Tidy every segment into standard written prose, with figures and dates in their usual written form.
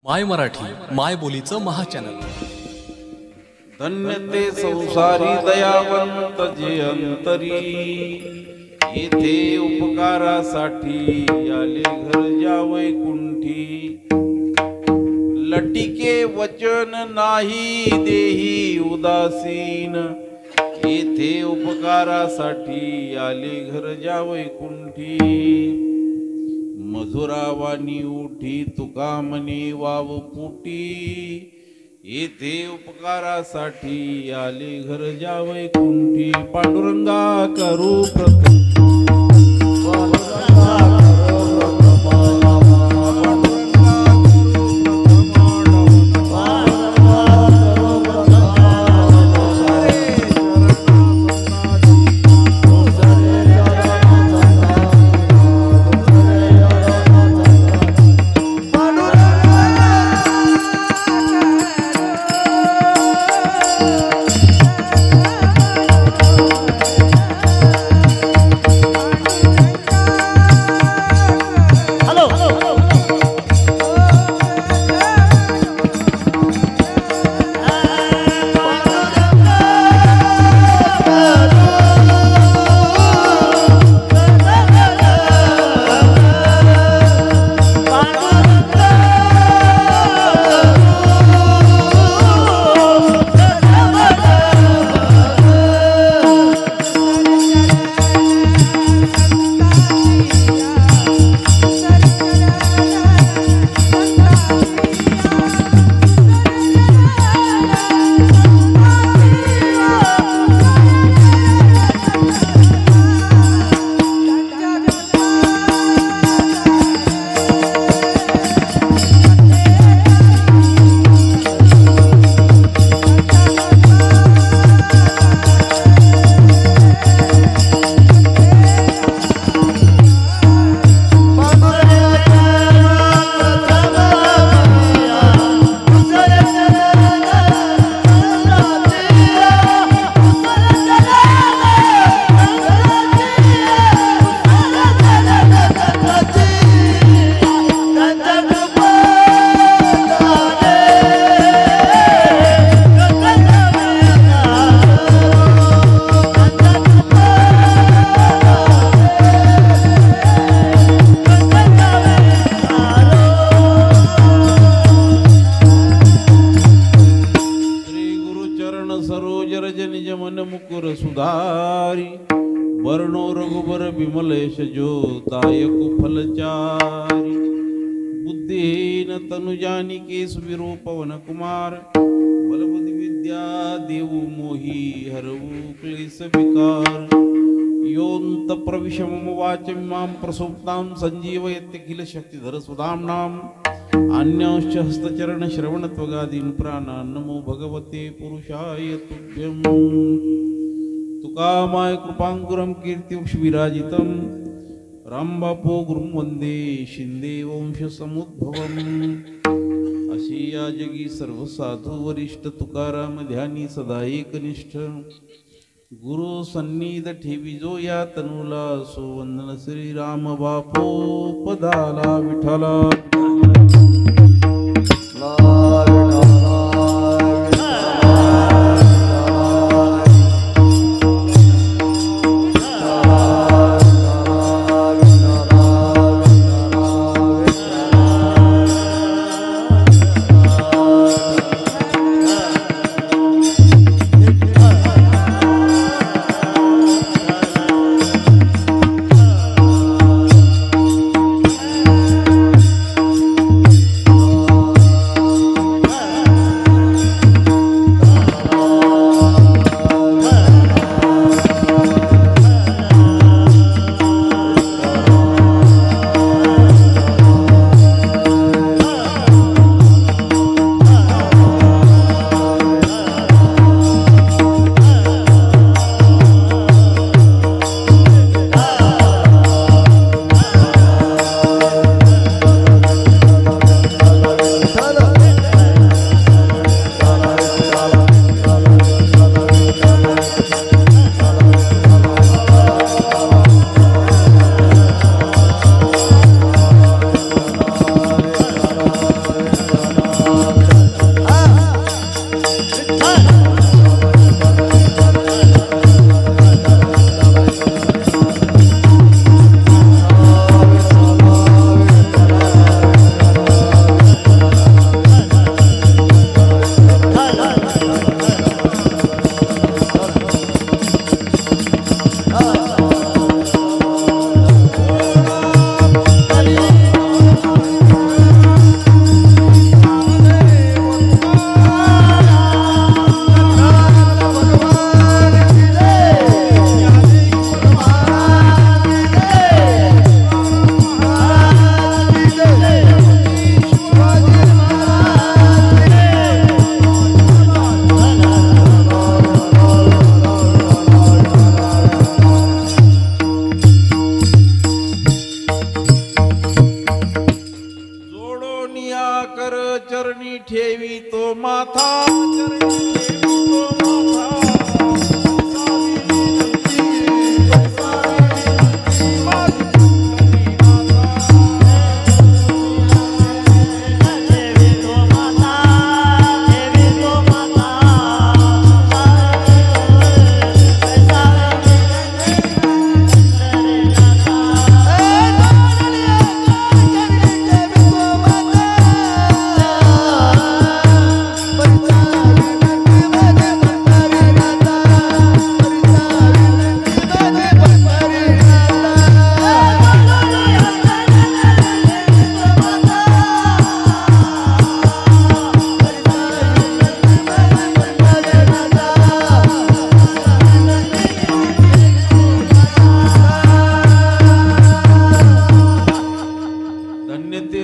माय मराठी माय बोलीचं महाचॅनल. धन्य ते संसारी दयावंत जे अंतरी, येथे उपकारासाठी आले घर ज्या वैकुंठी. लटिके वचन नाही देही उदासीन, येथे उपकारासाठी आले घर ज्या वैकुंठी. मधुरावानी उठी तुका मनी वाव पुटी, येथे उपकारासाठी आले घर ज्या वैकुंठी. पांडुरंगा करू प्रथम सुधारी. वर्णो रघुबर विमलेश जो दायक फलचारी. बुद्धीन तनुजानिके सुविरूप पवन कुमार. बलबुद्धि विद्या देवु मोहि हरवु क्लेश विकार. योऽन्त प्रविशमम वाचं मां प्रसुप्तां संजीवयत्यखिल शक्तिधर सुधाम्नाम्. अन्यांश्च हस्तचरण श्रवण त्वगादीन् प्राणान् नमो भगवते पुरुषाय तुभ्यम्. तुका माय कृपांकुरं कीर्तिवक्ष विराजितं. रामबापो गुरुं वंदे शिंदे वंश समुद्भवम्. अशी या जगी सर्व साधू वरिष्ठ तुकाराम ध्यानी सदा एकनिष्ठ. गुरु सन्निध ठेवी जो या तनुला सो वंदन श्री राम बापो पदाला विठला. चरणी ठेवी तो माथा चरणी ठेवी तो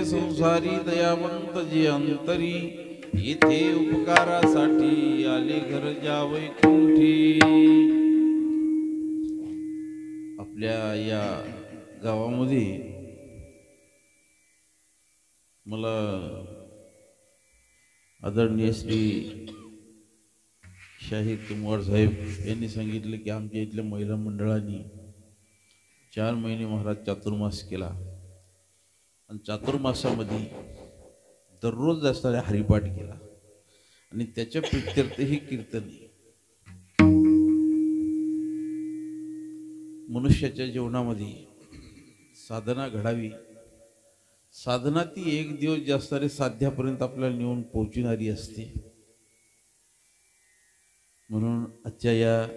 संसारी दयावंत जे अंतरी येथे उपकारासाठी आले घर जावै कुंठी। आपल्या या गावामध्ये मला आदरणीय श्री शाहीर तुमवाड साहेब यांनी सांगितलं की आमच्या इथल्या महिला मंडळांनी 4 महिने महाराज चातुर्मास केला आणि चातुर्मासामध्ये दररोज असणारा हरिपाठ केला आणि त्याच्या प्रित्यर्थ हे कीर्तन आहे। मनुष्याच्या जीवनामध्ये साधना घडावी, साधना ती एक दिवस जास्त साध्यापर्यंत आपल्याला नेऊन पोहोचणारी असते। म्हणून आजच्या या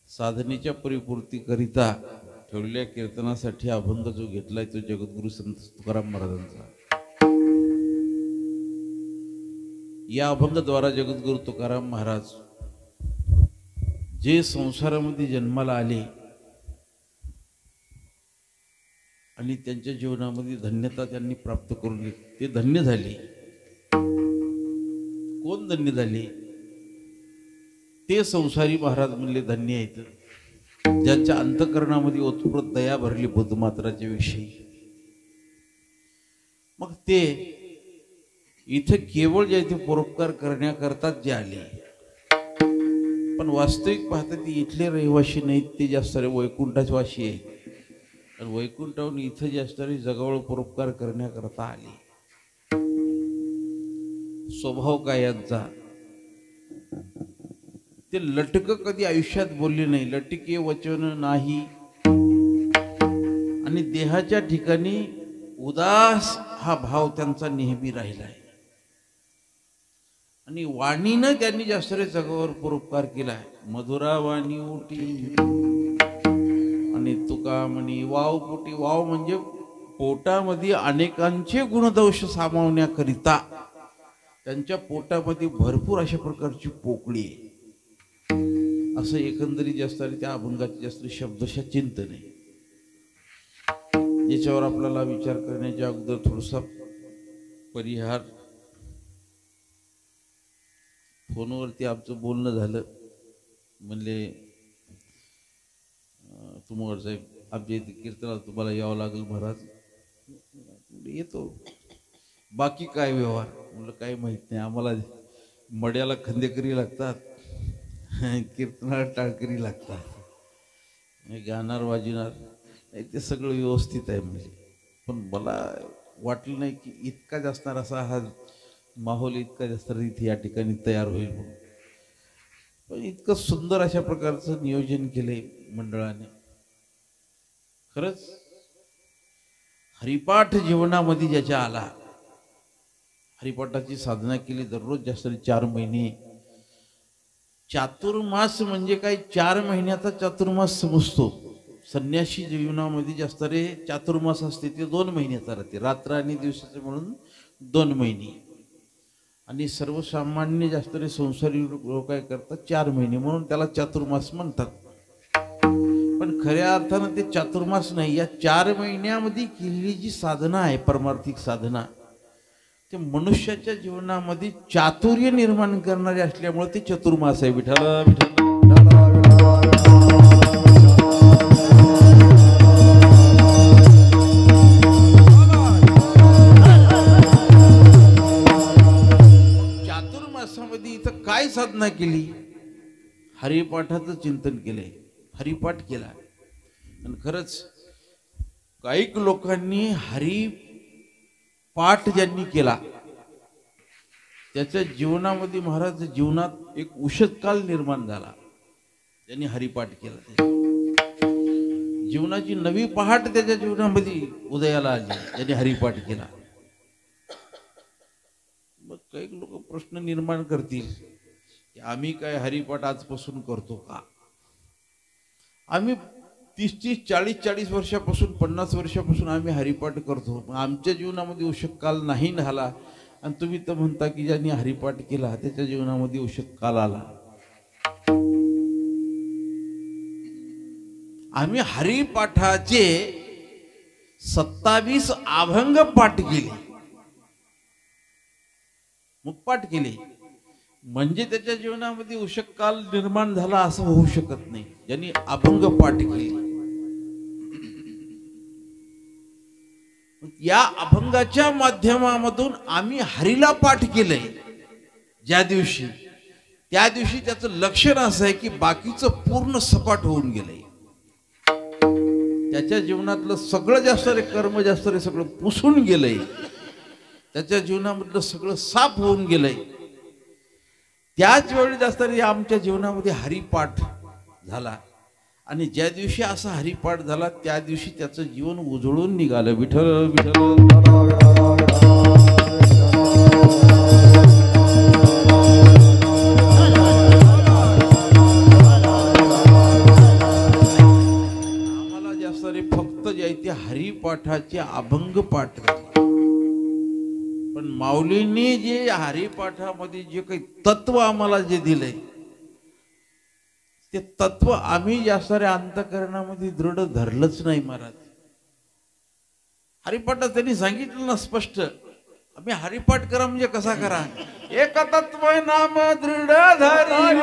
साधनेच्या परिपूर्तीकरिता ठेवलेल्या कीर्तनासाठी अभंग जो घेतलाय तो जगद्गुरु संत तुकाराम महाराजांचा। या अभंगाद्वारा जगद्गुरु तुकाराम महाराज जे संसारामध्ये जन्माला आले आणि त्यांच्या जीवनामध्ये धन्यता त्यांनी प्राप्त करून घेतली, ते धन्य झाले। कोण धन्य झाले? ते संसारी महाराज म्हणले धन्य आहेत ज्यांच्या अंतःकरणामध्ये ओतप्रोत दया भरली बुद्धमात्राच्या विषयी। मग ते इथे केवळ जे ते परोपकार करण्याकरताच जे आले, पण वास्तविक पाहता ते इथले रहिवासी नाहीत, ते जास्त वैकुंठाचे वासी आहेत आणि वैकुंठाहून इथं जास्त जगावळ परोपकार करण्याकरता आले। स्वभाव काय यांचा? ते लटक कधी आयुष्यात बोलले नाही, लटके वचन नाही आणि देहाच्या ठिकाणी उदास हा भाव त्यांचा नेहमी राहिला आहे आणि वाणीनं त्यांनी जास्त जगावर परोपकार केला। मधुरा वाणी ओटी आणि तुका म्हणी वाव पोटी। वाव म्हणजे पोटामध्ये अनेकांचे गुणदोष सामावण्याकरिता त्यांच्या पोटामध्ये भरपूर अशा प्रकारची पोकळी आहे, असं एकंदरीत जास्त त्या अभंगाचे जास्त शब्दशः चिंतन आहे, याच्यावर आपल्याला विचार करण्याच्या अगोदर थोडासा परिहार। फोनवरती आमचं बोलणं झालं, म्हणले तुमवाड साहेब आमच्या इथे कीर्तनाला तुम्हाला यावं लागेल महाराज। येतो, बाकी काय व्यवहार? म्हणलं काही माहित नाही आम्हाला, मड्याला खंदेकरी लागतात, कीर्तनाला टाळकरी लागतात, गाणार वाजणार ते सगळं व्यवस्थित आहे म्हणजे। पण मला वाटलं नाही की इतका जास्त असा हा माहोल इतका जास्त इथे या ठिकाणी तयार होईल म्हणून। पण इतकं सुंदर अशा प्रकारचं नियोजन केलंय मंडळाने। खरंच हरिपाठ जीवनामध्ये ज्याच्या आला, हरिपाठाची साधना केली दररोज जास्त 4 महिने। चातुर्मास म्हणजे काय? 4 महिन्याचा चातुर्मास समजतो। संन्यासी जीवनामध्ये जास्त चातुर्मास असते ते 2 महिन्याचा राहते, रात्र आणि दिवसाचे म्हणून 2 महिने। आणि सर्वसामान्य जास्त संसारी लोक काय करतात 4 महिने, म्हणून त्याला चातुर्मास म्हणतात। पण खऱ्या अर्थानं ते चातुर्मास नाही, या 4 महिन्यामध्ये केलेली जी साधना आहे परमार्थिक साधना, ते मनुष्याच्या जीवनामध्ये चातुर्य निर्माण करणारे असल्यामुळे ते चतुर्मास आहे। विठ्ठल विठ्ठल काय साधना केली? हरिपाठाचं चिंतन केलंय, हरिपाठ केला. आणि खरंच काही लोकांनी हरिपाठ ज्यांनी केला त्याच्या जीवनामध्ये महाराज जीवनात एक उषतकाल निर्माण झाला. त्यांनी हरिपाठ केला, जीवनाची नवी पहाट त्याच्या जीवनामध्ये उदयाला आली त्यांनी हरिपाठ केला. मग काही लोक प्रश्न निर्माण करतील की आम्ही काय हरिपाठ आजपासून करतो का? आम्ही 30-30, 40-40 वर्षापासून, 50 वर्षापासून आम्ही हरिपाठ करतो. मग आमच्या जीवनामध्ये उषतकाल नाही झाला आणि तुम्ही तर म्हणता की ज्यांनी हरिपाठ केला त्याच्या जीवनामध्ये उषतकाल आला. आम्ही हरिपाठाचे 27 अभंग पाठ केले, मुखपाठ केले, म्हणजे त्याच्या जीवनामध्ये उषतकाल निर्माण झाला असं होऊ शकत नाही. ज्यांनी अभंग पाठ केले, या अभंगाच्या माध्यमामधून आम्ही हरीला पाठ केलंय. ज्या दिवशी त्या दिवशी त्याचं लक्षण असं आहे की बाकीचं पूर्ण सपाट होऊन गेलंय. त्याच्या जीवनातलं सगळं जास्त रे कर्म जास्त रे सगळं पुसून गेलंय. त्याच्या जीवनामधलं सगळं साफ होऊन गेलंय. त्याच वेळी जास्त रे आमच्या जीवनामध्ये हरिपाठ झाला. आणि ज्या दिवशी असा हरिपाठ झाला त्या दिवशी त्याचं जीवन उजळून निघालं. विठ्ठल विठ्ठल फक्त जे ते हरिपाठाचे अभंग पाठ. पण माऊलींनी जे हरिपाठामध्ये जे काही तत्व आम्हाला जे दिलंय ते तत्व आम्ही जास्त अंतःकरणामध्ये दृढ धरलंच नाही महाराज. हरिपाठात त्यांनी सांगितलं ना स्पष्ट, आम्ही हरिपाठ करा म्हणजे कसा करा? एक तत्व नाम दृढ धरी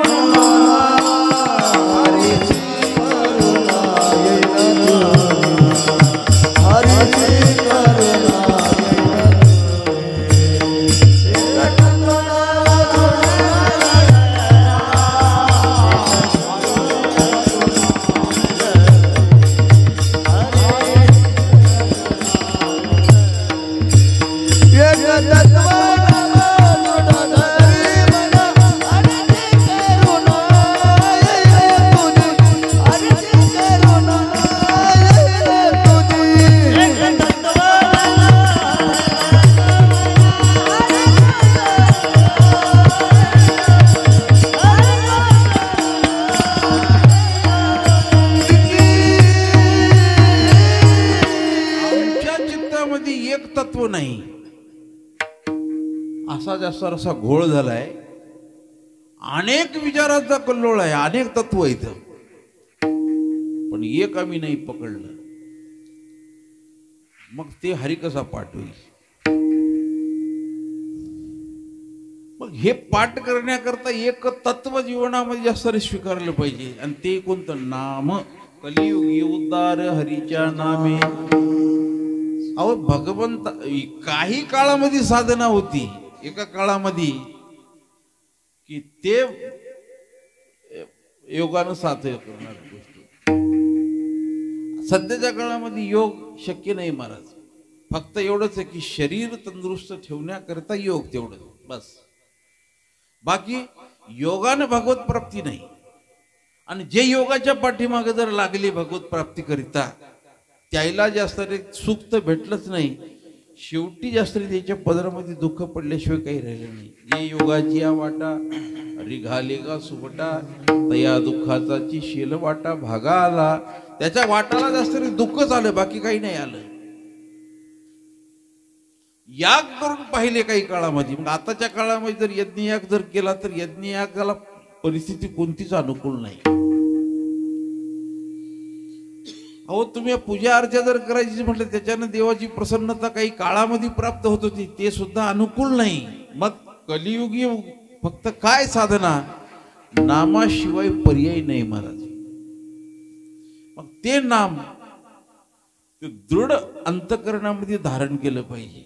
असा घोळ झालाय. अनेक विचारांचा कल्लोळ आहे, अनेक तत्व आहेत, पण एक आम्ही नाही पकडलं. मग ते हरी कसा पाठ होईल? मग हे पाठ करण्याकरता एक तत्व जीवनामध्ये जास्त स्वीकारलं पाहिजे. आणि ते कोणतं? नाम. कलियुगी उद्धार हरीच्या नामे. अहो भगवंत काही काळामध्ये साधना होती, एका काळामध्ये की ते योगानं साध्य करणार गोष्ट. सध्याच्या काळामध्ये योग शक्य नाही महाराज. फक्त एवढंच आहे की शरीर तंदुरुस्त ठेवण्याकरता योग, तेवढं बस. बाकी योगानं भगवत प्राप्ती नाही. आणि जे योगाच्या पाठीमागे जर लागले भगवत प्राप्ती करिता त्याला जास्त सुख तर भेटलंच नाही. शेवटी जास्त त्याच्या पदरामध्ये दुःख पडल्याशिवाय काही राहिलं नाही. जे योगाची या वाटा रिघाले का सुबटा तया दुःखाची शेल वाटा भागा आला. त्याच्या वाटाला जास्त दुःखच आलं, बाकी काही नाही आलं. याग करून पाहिले काही काळामध्ये. मग आताच्या काळामध्ये जर यज्ञयाग जर केला तर यज्ञयागाला परिस्थिती कोणतीच अनुकूल नाही. अहो तुम्ही पूजा अर्चा जर करायची म्हटलं त्याच्यानं देवाची प्रसन्नता काही काळामध्ये प्राप्त होत होती, ते सुद्धा अनुकूल नाही. मग कलियुगी फक्त काय साधना? नामाशिवाय पर्याय नाही महाराज. मग ते नाम ते दृढ अंतःकरणामध्ये धारण केलं पाहिजे.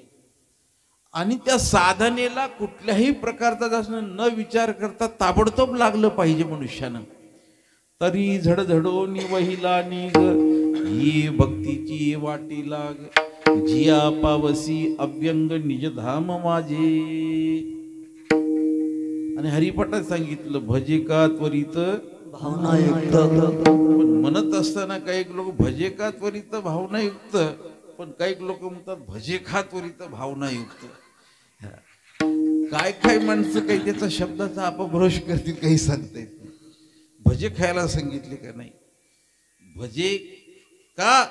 आणि त्या साधनेला कुठल्याही प्रकारचा न विचार करता ताबडतोब लागलं पाहिजे मनुष्यानं. तरी झडझडोनी वहिला निग ही भक्तीची वाटी लाग जिया पावसी अव्यंग निजधाम माझे. आणि हरिपाठात सांगितलं भजे का त्वरित भावनायुक्त. पण म्हणत असताना काही लोक भजे का त्वरित भावनायुक्त, पण काही लोक म्हणतात भजे खा त्वरित भावनायुक्त. काय काय माणसं काही त्याचा शब्दाचा अपभ्रंश करतील, काही सांगता येत नाही. भजे खायला सांगितले का नाही, भजे का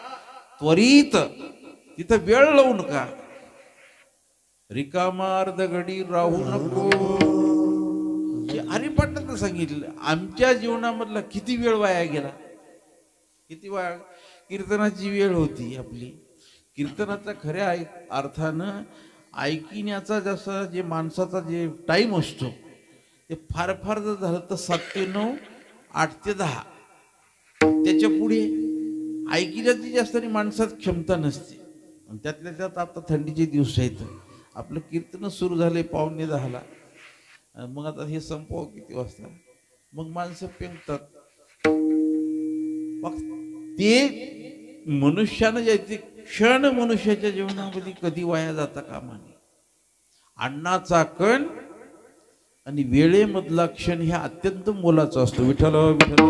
त्वरित, तिथं वेळ लावू नका, रिकामा अर्ध घडी राहू नको. हरिपाठात सांगितलं. आमच्या जीवनामधला किती वेळ वाया गेला, किती वाया. कीर्तनाची वेळ होती आपली, कीर्तनाचा खऱ्या अर्थानं ऐकण्याचा जसा जे माणसाचा जे टाईम असतो ते फार फार जर झालं तर 7 ते 9, 8 ते 10, त्याच्या पुढे ऐकण्याची जास्त माणसात क्षमता नसते. आणि त्यातल्या त्यात आता थंडीचे दिवस आहेत, आपलं कीर्तन सुरू झाले 9:45, मग आता हे संपव किती वाजता, मग माणसं पेंगतात. मग ते मनुष्यानं ज्याचे क्षण मनुष्याच्या जीवनामध्ये कधी वाया जाता कामा नये. अन्नाचा कण आणि वेळेमधला क्षण हे अत्यंत मोलाचा असतो. विठ्ठल विठ्ठल.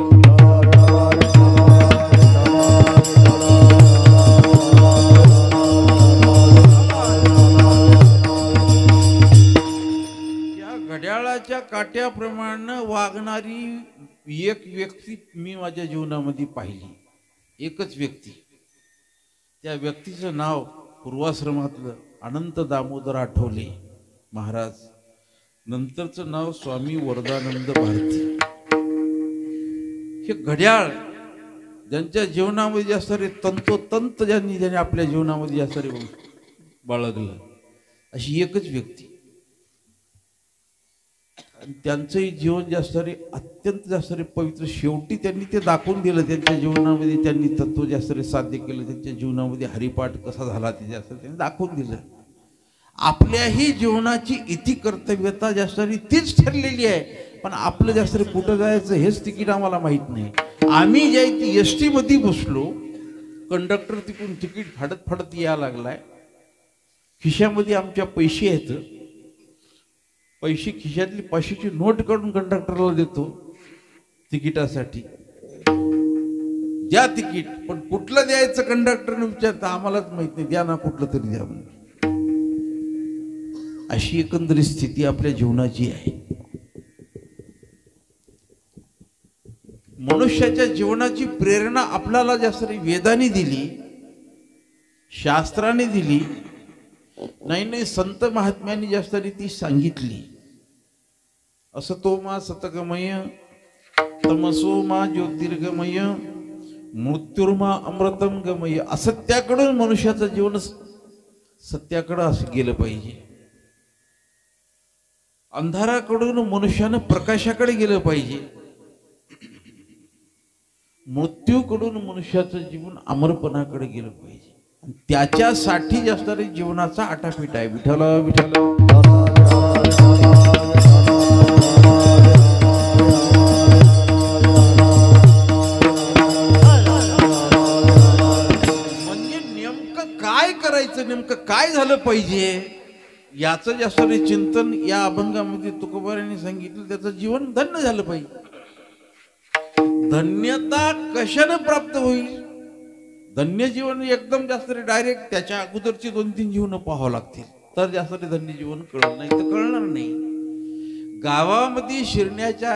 या घड्याळाच्या काट्याप्रमाणे वागणारी एक व्यक्ती मी माझ्या जीवनामध्ये पाहिली, एकच व्यक्ती. त्या व्यक्तीचं नाव पूर्वाश्रमातलं अनंत दामोदर आठवले महाराज, नंतरचं नाव स्वामी वरदानंद भारती. हे घड्याळ ज्यांच्या जीवनामध्ये जास्त तंतोतंत ज्यांनी आपल्या जीवनामध्ये जास्त बाळगलं, अशी एकच व्यक्ती. आणि त्यांचंही जीवन जास्त अत्यंत जास्त पवित्र. शेवटी त्यांनी ते दाखवून दिलं, त्यांच्या जीवनामध्ये त्यांनी तत्व जास्त साध्य केलं, त्यांच्या जीवनामध्ये हरिपाठ कसा झाला ते जास्त त्यांनी दाखवून दिलं. आपल्याही जीवनाची इति कर्तव्यता जास्त तीच ठरलेली आहे, पण आपलं जास्त कुठं जायचं हेच तिकीट आम्हाला माहीत नाही. आम्ही ज्या एस टी मध्ये बसलो, कंडक्टर तिकडून तिकीट फाडत फाडत यायला लागलाय, खिशामध्ये आमच्या पैसे आहेत, पैसे खिशातली 500ची नोट काढून कंडक्टरला देतो तिकिटासाठी, द्या तिकीट. पण कुठलं द्यायचं कंडक्टरने विचारतं, आम्हालाच माहित नाही, द्या ना कुठलं तरी द्या म्हणून. अशी एकंदरीत स्थिती आपल्या जीवनाची आहे. मनुष्याच्या जीवनाची प्रेरणा आपल्याला जास्त वेदाने दिली, शास्त्राने दिली नाही, संत महात्म्यांनी जास्त ती सांगितली. असतो मा सतगमय तमसो मा ज्योतिर्गमय मृत्युर्मा अमृतम गमय. असत्याकडून मनुष्याचं जीवन सत्याकडं असं गेलं पाहिजे, अंधाराकडून मनुष्यानं प्रकाशाकडे गेलं पाहिजे, मृत्यूकडून मनुष्याचं जीवन अमरपणाकडे गेलं पाहिजे. आणि त्याच्यासाठी जास्त जीवनाचा आटापीट आहे. विठ्ठल विठ्ठल. म्हणजे नेमकं काय करायचं, नेमकं काय झालं पाहिजे याचं जास्त चिंतन या अभंगामध्ये तुकोबारांनी सांगितलं. त्याचं जीवन धन्य झालं पाहिजे. धन्यता कशाने प्राप्त होईल? धन्य जीवन एकदम जास्त डायरेक्ट त्याच्या अगोदरची 2-3 जीवन पाहावं लागतील, तर जास्त धन्य जीवन कळलं नाही तर कळणार नाही. गावामध्ये शिरण्याच्या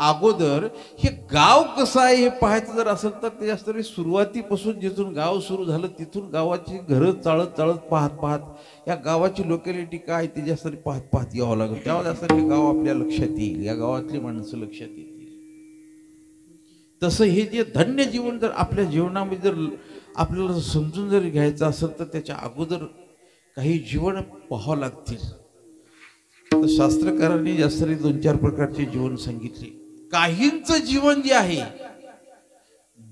अगोदर हे गाव कसं आहे हे पाहायचं जर असेल तर ते जास्त सुरुवातीपासून जिथून गाव सुरू झालं तिथून गावाची घरं चाळत चाळत पाहत या गावाची लोकॅलिटी काय ते जास्त पाहत यावं लागेल. तेव्हा जास्त हे गाव आपल्या लक्षात येईल, या गावातली माणसं लक्षात येतील. तसं हे जे धन्य जीवन जर आपल्या जीवनामध्ये जर आपल्याला समजून जर घ्यायचं असेल तर त्याच्या अगोदर काही जीवन पाहावं लागतील. तर शास्त्रकारांनी जास्त 2-4 प्रकारचे जीवन सांगितले. काहींचं जीवन जे आहे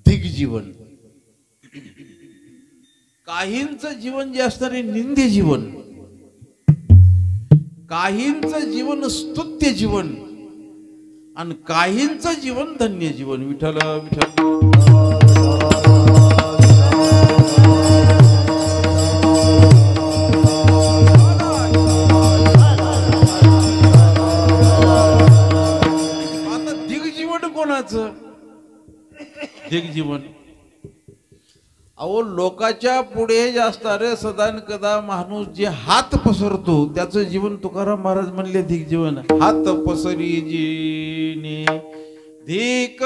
दिग्जीवन, काहींचं जीवन जे असणारे निंद्य जीवन, काहींचं जीवन स्तुत्य जीवन आणि काहींचं जीवन धन्य जीवन. विठ्ठल विठ्ठल. आता दिग्जीवन कोणाचं? दिग्जीवन अहो लोकाच्या पुढे जास्त अरे सदान कदा माणूस जे हात पसरतो त्याचं जीवन तुकाराम महाराज म्हणले दिग्जीवन. हात पसरी जीने धिक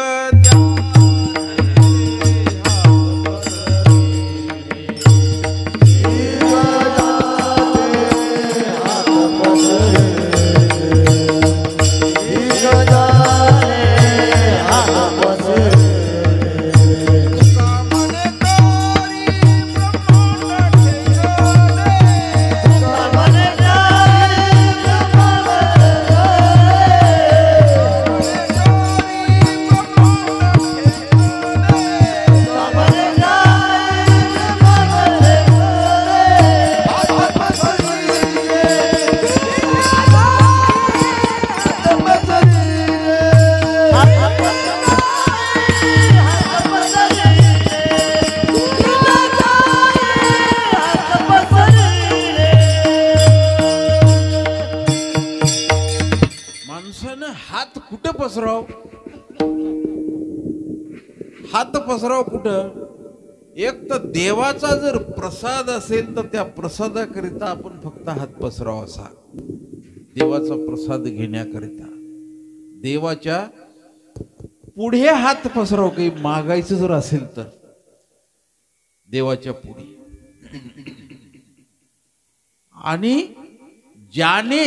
हात कुठं पसराव? हात पसराव कुठं? एक तर देवाचा जर प्रसाद असेल तर त्या प्रसादाकरिता आपण फक्त हात पसराव असा. देवाचा प्रसाद घेण्याकरिता देवाच्या पुढे हात पसराव. काही मागायचं जर असेल तर देवाच्या पुढे. आणि ज्याने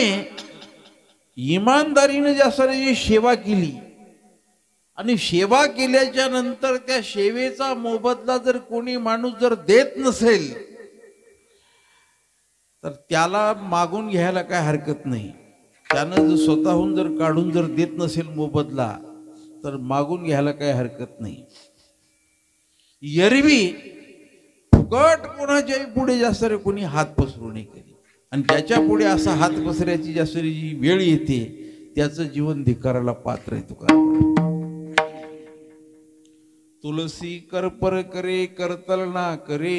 इमानदारीने जी सेवा केली आणि सेवा केल्याच्या नंतर त्या सेवेचा मोबदला जर कोणी माणूस जर देत नसेल तर त्याला मागून घ्यायला काय हरकत नाही. त्यानं जर स्वतःहून जर काढून जर देत नसेल मोबदला तर मागून घ्यायला काय हरकत नाही. एरवी फुकट कोणाच्याही पुढे जास्त कोणी हात पसरू नये कधी. आणि ज्याच्या पुढे असा हात पसऱ्याची जास्त जी वेळ येते त्याचं जीवन धिक्काराला पात्र आहे. तुकाराम तुलसी कर पर करे करतल ना करे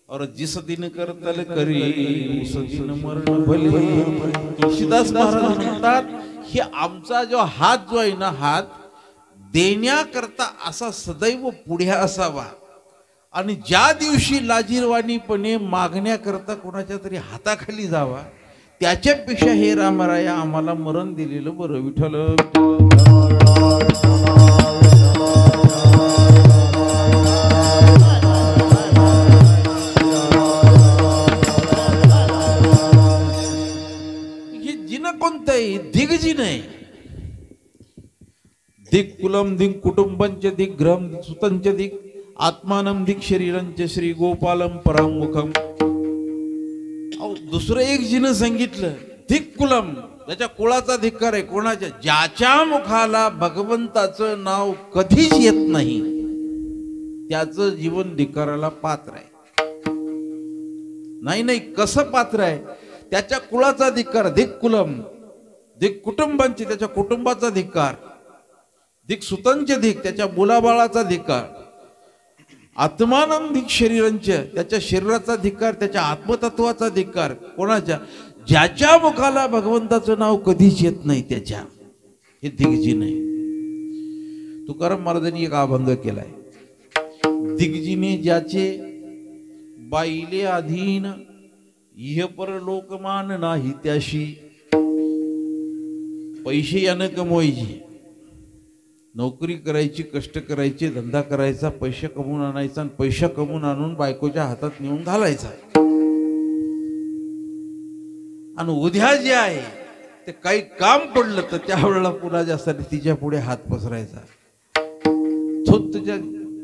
और जिस दिन करतल करे उस दिन मरण भले. तुलसीदास महाराज म्हणतात हे आमचा जो हात जो आहे ना हात देण्याकरता असा सदैव पुढे असावा. आणि ज्या दिवशी लाजीरवाणीपणे मागण्याकरता कोणाच्या तरी हाताखाली जावा त्याच्यापेक्षा हे रामराया आम्हाला मरण दिलेलं बरं. विठ्ठल हे जिन कोणतं आहे? दिग्जिन आहे. दिग कुलम दिग कुटुंबंच दिग ग्रम सुतंच दिग आत्मानम दिग शरीरंच श्री गोपालम परामुखम. दुसरं एक जिनं सांगितलं दिग कुलम त्याच्या कुळाचा धिक्कार आहे. कोणाच्या? ज्याच्या मुखाला भगवंताचं नाव कधीच येत नाही त्याचं जीवन धिक्काराला पात्र आहे. नाही कसं पात्र आहे? त्याच्या कुळाचा धिक्कार दिग कुलम दिग कुटुंबांचे त्याच्या कुटुंबाचा धिक्कार दिग सुतंच दिग त्याच्या मुलाबाळाचा धिक्कार आत्मानम दिग शरीरंच त्याच्या शरीराचा धिक्कार त्याच्या आत्मतत्वाचा धिक्कार. कोणाच्या? ज्याच्या मुखाला भगवंताचं नाव कधीच येत नाही त्याच्या. हे दिग्जीन आहे. तुकाराम महाराजांनी एक अभंग केलाय. दिग्जीने ज्याचे बाईले अधीन इह पर लोकमान नाही त्याशी. पैसे यानं कमवायचे नोकरी करायची कष्ट करायचे धंदा करायचा पैसे कमवून आणायचा आणि पैसे कमवून आणून बायकोच्या हातात नेऊन घालायचा. आणि उद्या जे आहे ते काही काम पडलं तर त्यावेळेला पुन्हा जास्त तिच्या पुढे हात पसरायचा. तुझ्या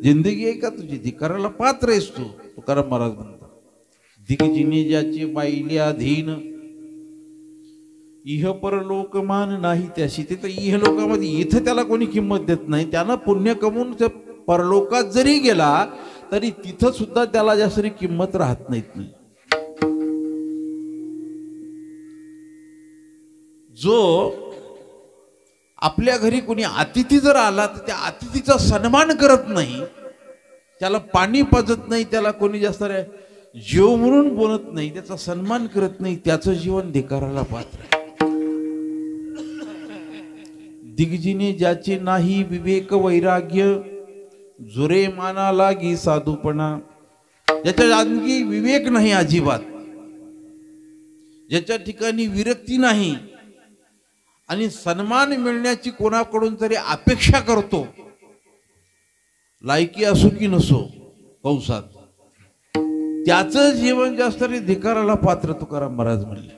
जिंदगी आहे का तुझी? धिक्काराला पात्र आहेस तू. तुकाराम महाराज म्हणतात दिग्जिने ज्याचे बाईले अधीन इह परलोकमान नाही त्याशी. ते तर इह लोकामध्ये इथं त्याला कोणी किंमत देत नाही. त्यानं पुण्य कमवून परलोकात जरी गेला तरी तिथं सुद्धा त्याला जास्त किंमत राहत नाही. जो आपल्या घरी कोणी अतिथी जर आला तर त्या अतिथीचा सन्मान करत नाही, त्याला पाणी पाजत नाही, त्याला कोणी जास्त जीव म्हणून बोलत नाही, त्याचा सन्मान करत नाही, त्याचं जीवन धिक्काराला पात्र आहे. दिग्जीने ज्याचे नाही विवेक वैराग्य, जुरे माना लागी साधूपणा. ज्याच्या अंगी विवेक नाही अजिबात, ज्याच्या ठिकाणी विरक्ती नाही आणि सन्मान मिळण्याची कोणाकडून तरी अपेक्षा करतो, लायकी असो की नसो कंसात, त्याचं जीवन जास्त धिक्काराला पात्र तुकाराम महाराज म्हणले.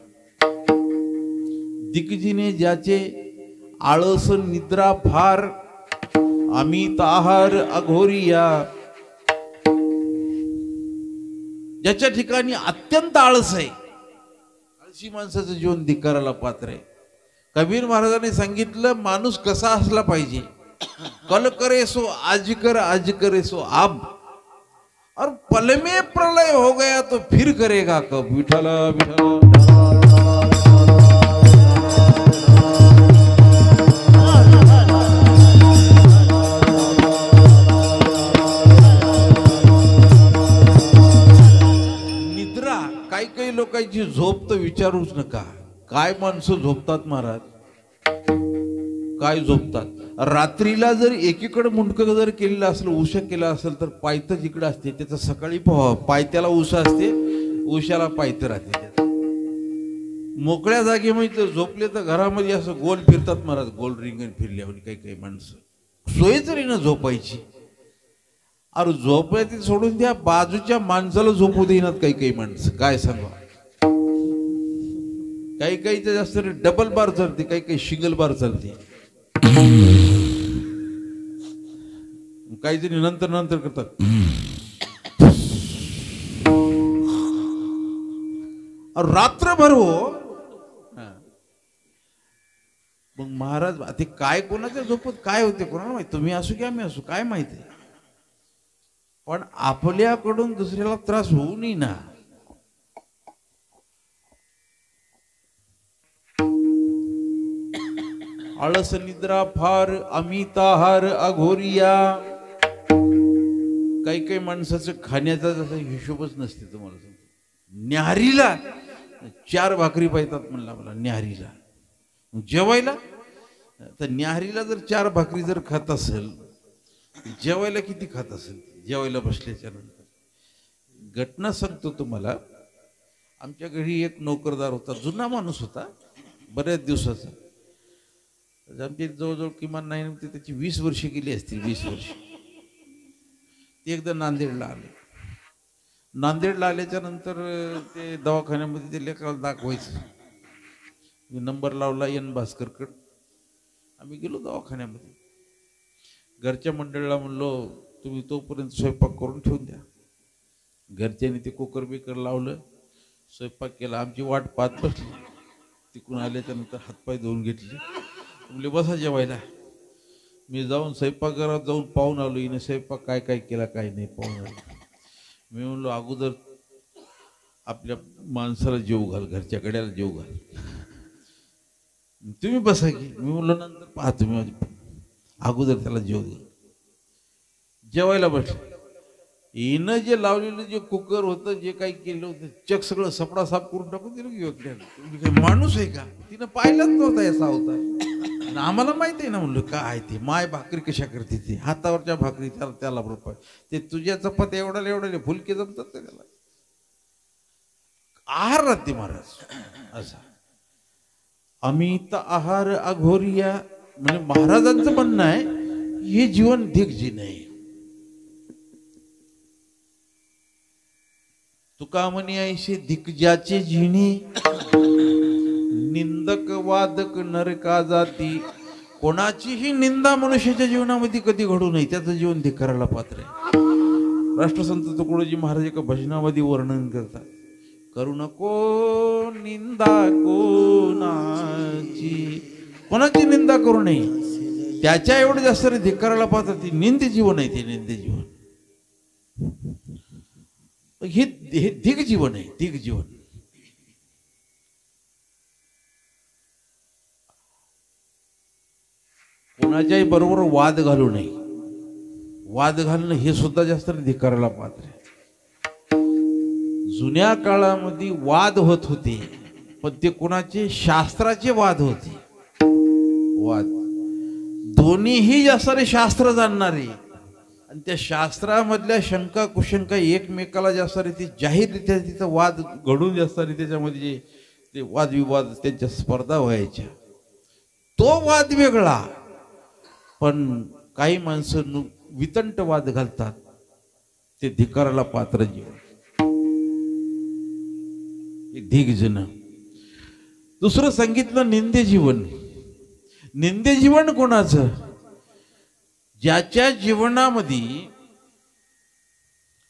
दिग्जीने ज्याचे आळस निद्रा फार, अमित आहार अघोरिया. ज्याच्या ठिकाणी अत्यंत आळस आहे, आळशी माणसाचं जीवन धिक्काराला पात्र आहे. कबीर महाराजांनी सांगितलं माणूस कसा असला पाहिजे, कल करे सो आज करे सो अब, और पल में प्रलय हो गया तो फिर करेगा कब. विठ्ठल विठ्ठल. निद्रा, काही लोकांची झोप तर विचारूच नका. काय माणसं झोपतात महाराज, काय झोपतात. रात्रीला जर एकीकडे मुंडकं जर केलेलं असेल, उशा केला असेल तर पायथं जिकडे असते त्याचं सकाळी पायथ्याला उषा असते, उशाला पायथं राहते. मोकळ्या जागेमध्ये झोपले तर घरामध्ये असं गोल फिरतात महाराज, गोल रिंगण फिरल्यावर काही माणसं सोय तरी ना झोपायची. अरे झोपायची सोडून द्या, बाजूच्या माणसाला झोपू देईनात काही माणसं. काय सांगा, काही जास्त डबल बार चालते, काही सिंगल बार चालते. काही जणी नंतर करतात. रात्रभर हो. मग महाराज ते काय कोणाच्या झोपत काय होते कोणाला माहिती, तुम्ही असू की आम्ही असू काय माहिती, पण आपल्याकडून दुसऱ्याला त्रास होऊ नये ना. आळस निद्रा फार, अमिताहार अघोरिया. काही माणसाचं खाण्याचा जसा हिशोबच नसते. तुम्हाला सांगतो, न्याहारीला 4 भाकरी पाहितात म्हणला मला, न्याहारीला. जेवायला तर न्याहारीला जर 4 भाकरी जर खात असेल, जेवायला किती खात असेल. जेवायला बसल्याच्या नंतर घटना सांगतो तुम्हाला. आमच्या घरी एक नोकरदार होता, जुना माणूस होता, बऱ्याच दिवसाचा. आमच्या जवळजवळ किमान नाही ते त्याची 20 वर्षे गेली असतील, 20 वर्ष. ते एकदा नांदेडला आले. नांदेडला आल्याच्या नंतर ते दवाखान्यामध्ये ते लेकराला दाखवायचं. मी नंबर लावला एन भास्करकड. आम्ही गेलो दवाखान्यामध्ये. घरच्या मंडळीला म्हणलो तुम्ही तोपर्यंत स्वयंपाक करून ठेवून द्या. घरच्यांनी ते कुकर बिकर लावलं, स्वयंपाक केला. आमची वाट पाहत बसली. तिकडून आल्याच्या नंतर हातपाय धुवून घेतले. म्हणले बसा जेवायला. मी जाऊन स्वयंपाकघरात जाऊन पाहून आलो, हिने स्वयंपाक काय केला काय नाही पाहून आलो. मी म्हणलो अगोदर आपल्या माणसाला जेव घाल, घरच्या कड्याला जेव घाल, तुम्ही बसा की. मी म्हणलो नंतर पहा तुम्ही, अगोदर त्याला जेव घाल. जेवायला बसले. हिनं जे लावलेलं जे कुकर होतं, जे काही केलं होतं, चक सगळं सपडा साफ करून टाकून दिलं की काही माणूस आहे का. तिनं पाहिलंच नव्हता असा होता. आम्हाला माहिती आहे ना. म्हणलं काय ते माय भाकरी कशा करते, ते हातावरच्या भाकरी त्याला बरोबर, ते तुझ्या चपात्या एवढ्या फुलके जमतात त्याला. आहार राहते महाराज असा. अमित आहार अघोरिया म्हणजे महाराजांचं म्हणणं आहे, हे जीवन दिग्जी नाही. तुका म्हणे ऐसे दिग्जाचे जिणे, निंदक वादक नरका जाती. कोणाचीही निंदा मनुष्याच्या जीवनामध्ये कधी घडू नये, त्याचं जीवन धिक्काराला पात्र आहे. राष्ट्रसंत तुकडोजी महाराज एका भजनामध्ये वर्णन करतात, करू नको निंदा कोणाची निंदा करू नये. त्याच्या एवढं जास्त धिक्काराला पात्र ती निंद जीवन आहे. ते निंद जीवन हे दिग जीवन आहे, दिग जीवन. कोणाच्याही बरोबर वाद घालू नये. वाद घालणं हे सुद्धा जास्त धिक्काराला पात्र आहे. जुन्या काळामध्ये वाद होत होते, पण ते कोणाचे? शास्त्राचे वाद होते. वाद दोन्हीही जास्त शास्त्र जाणणारे आणि त्या शास्त्रामधल्या शंका कुशंका एकमेकाला जास्त ती जाहीररित्या तिथं वाद घडून जास्त त्याच्यामध्ये जे ते वादविवाद त्यांच्या स्पर्धा व्हायच्या, तो वाद वेगळा. पण काही माणसं वितंट वाद घालतात, ते धिक्काराला पात्र जीवन. ढीग जन. दुसरं सांगितलं निंदे जीवन. निंदे जीवन कोणाचं? ज्याच्या जीवनामध्ये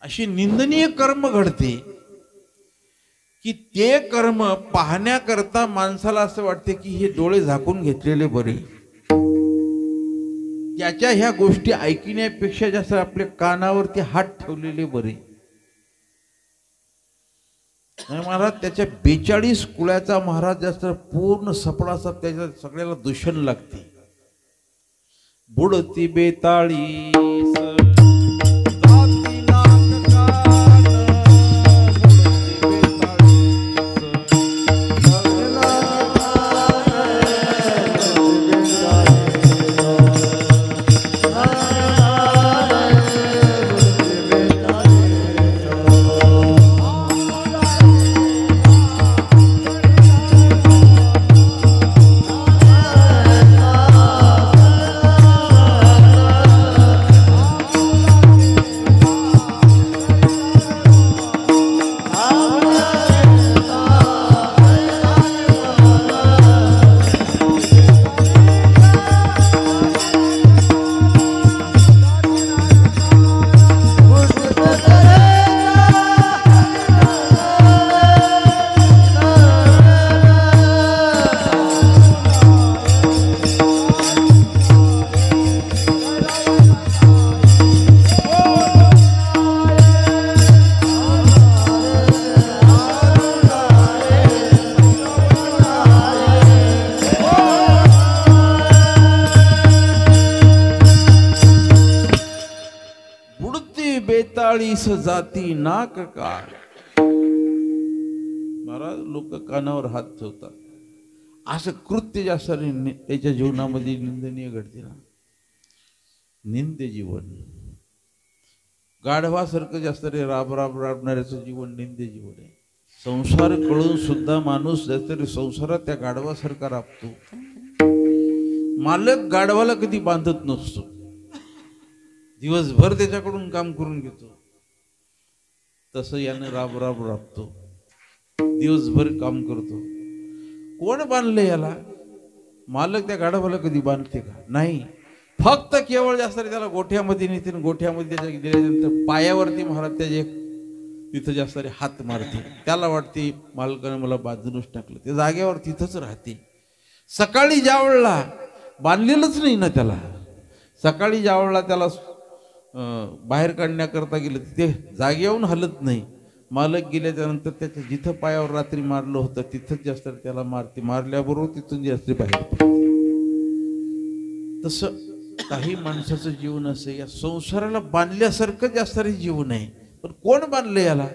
अशी निंदनीय कर्म घडते की ते कर्म पाहण्याकरता माणसाला असं वाटते की हे डोळे झाकून घेतलेले बरे. त्याच्या ह्या गोष्टी ऐकण्यापेक्षा जास्त आपल्या कानावरती हात ठेवलेले बरे. महाराज त्याच्या 42 कुळाचा महाराज जास्त पूर्ण सपडासा त्याच्या सगळ्याला दूषण लागते. बुडती बेताळी जाती नाक काळ. महाराज लोक कानावर हात ठेवतात. असं कृत्य जास्त त्याच्या जीवनामध्ये निंदनीय घडते ना. निंदे जीवन. गाढवासारखं जास्त राबणाऱ्याचं जीवन निंदे जीवन आहे. संसार कळून सुद्धा माणूस जास्त संसारात त्या गाढवासारखा राबतो. मालक गाढवाला कधी बांधत नसतो, दिवसभर त्याच्याकडून काम करून घेतो. तसं यानं राबतो, दिवसभर काम करतो. कोण बांधले याला? मालक त्या गाढवाला कधी बांधते का? नाही. फक्त केवळ जास्त त्याला गोठ्यामध्ये नेते, गोठ्यामध्ये त्याच्या गेल्यानंतर पायावरती महाराज त्याचे तिथं जास्त हात मारते. त्याला वाटते मालकानं मला बांधूनच टाकलं. ते जागेवर तिथंच राहते. सकाळी ज्या वेळेला बांधलेलंच नाही ना त्याला, सकाळी ज्या वेळेला त्याला बाहेर काढण्याकरता गेलं ते जागेवरून हलत नाही. मालक गेल्याच्यानंतर त्याच्या जिथं पायावर रात्री मारलं होतं तिथंच जास्त त्याला मारते. मारल्याबरोबर तिथून जास्त बाहेर पडते. तसं काही माणसाचं जीवन असं या संसाराला बांधल्यासारखं जास्त जीवन आहे. पण कोण बांधलं याला?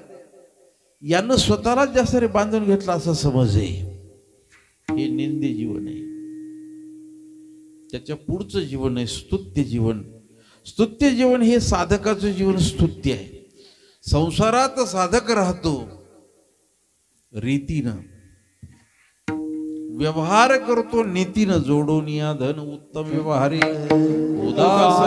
यानं स्वतःलाच जास्त बांधून घेतलं असं समज आहे. हे निंदे जीवन आहे. त्याच्या पुढचं जीवन आहे स्तुत्य जीवन. स्तुत्य जीवन हे साधकाचं जीवन स्तुत्य आहे. संसारात साधक राहतो रीतीनं, व्यवहार करतो नीतीनं. जोडून या धन उत्तम व्यवहारी उदास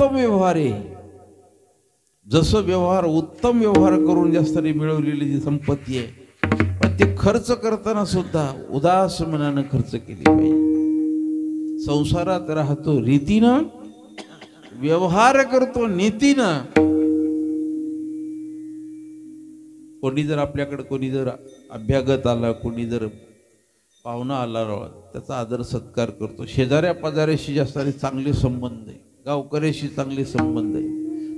उत्तम व्यवहार आहे. जसं व्यवहार उत्तम व्यवहार करून जास्त मिळवलेली जी संपत्ती आहे, पण ते खर्च करताना सुद्धा उदास मनानं खर्च केली पाहिजे. संसारात राहतो रीतीनं, व्यवहार करतो नीतीनं. कोणी जर आपल्याकडे कोणी जर अभ्यागत आला, कोणी जर पाहुणा आला, त्याचा आदर सत्कार करतो. शेजाऱ्या पाजाऱ्याशी जास्त चांगले संबंध आहे, गावकऱ्याशी चांगले संबंध आहे,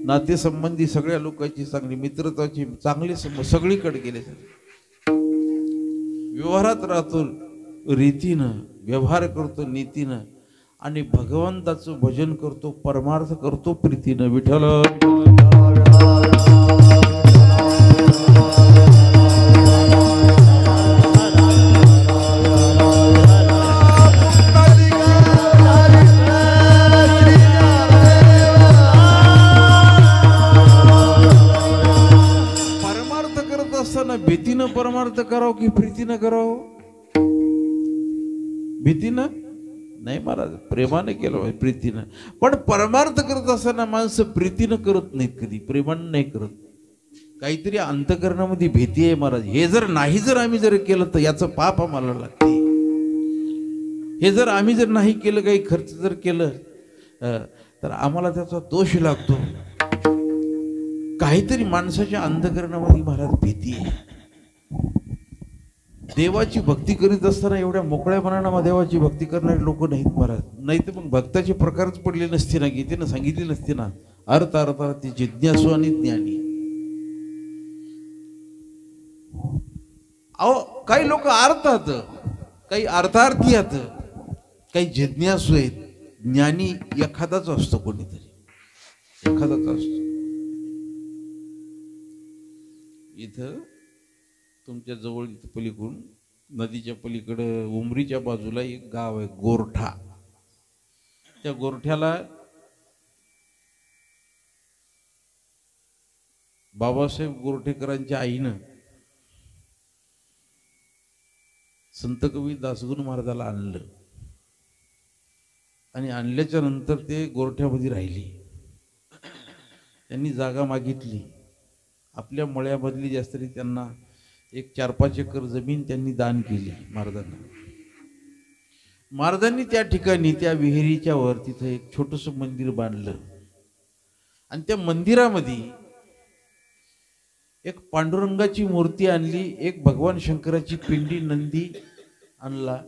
नातेसंबंधी सगळ्या लोकांची चांगली, मित्रताची चांगले संबंध सगळीकडे गेले. व्यवहारात राहतो रीतीनं, व्यवहार करतो नीतीनं आणि भगवंताचं भजन करतो, परमार्थ करतो प्रीतीनं. विठ्ठल भीतीनं परमार्थ करावं की प्रीतीनं करावं? भीतीनं नाही महाराज, प्रेमानं केलं पाहिजे, प्रीतीनं. पण परमार्थ करत असताना माणसं प्रीतीनं करत नाहीत, कधी प्रेमानं नाही करत. काहीतरी अंतकरणामध्ये भीती आहे महाराज. हे जर नाही जर आम्ही जर केलं तर याचं पाप आम्हाला लागते. हे जर आम्ही जर नाही केलं, काही खर्च जर केलं तर आम्हाला त्याचा दोष लागतो. काहीतरी माणसाच्या अंतकरणामध्ये महाराज भीती आहे. देवाची भक्ती करीत असताना एवढ्या मोकळ्या मनानं देवाची भक्ती करणारे लोक नाहीत महाराज. नाही तर मग भक्ताचे प्रकारच पडले नसते ना, गीतेनं सांगितले नसते ना. अर्थ अर्थार्थी जिज्ञासू आणि ज्ञानी. अहो काही लोक अर्थात, काही अर्थार्थी आहेत, काही जिज्ञासू आहेत. ज्ञानी एखादाच असतो, कोणीतरी एखादाच असतो. इथं तुमच्या जवळ इथं पलीकडून नदीच्या पलीकडं उमरीच्या बाजूला एक गाव आहे गोरठा. त्या गोरठ्याला बाबासाहेब गोरठेकरांच्या आईनं संत कवी दासगुरू महाराजाला आणलं आणि आणल्याच्या नंतर ते गोरठ्यामध्ये राहिली. त्यांनी जागा मागितली. आपल्या मळ्यामधली जास्त त्यांना एक 4-5 एकर जमीन त्यांनी दान केली महाराजांना. महाराजांनी त्या ठिकाणी त्या विहिरीच्या वर तिथं एक छोटंसं मंदिर बांधलं आणि त्या मंदिरामध्ये एक पांडुरंगाची मूर्ती आणली, एक भगवान शंकराची पिंडी नंदी आणला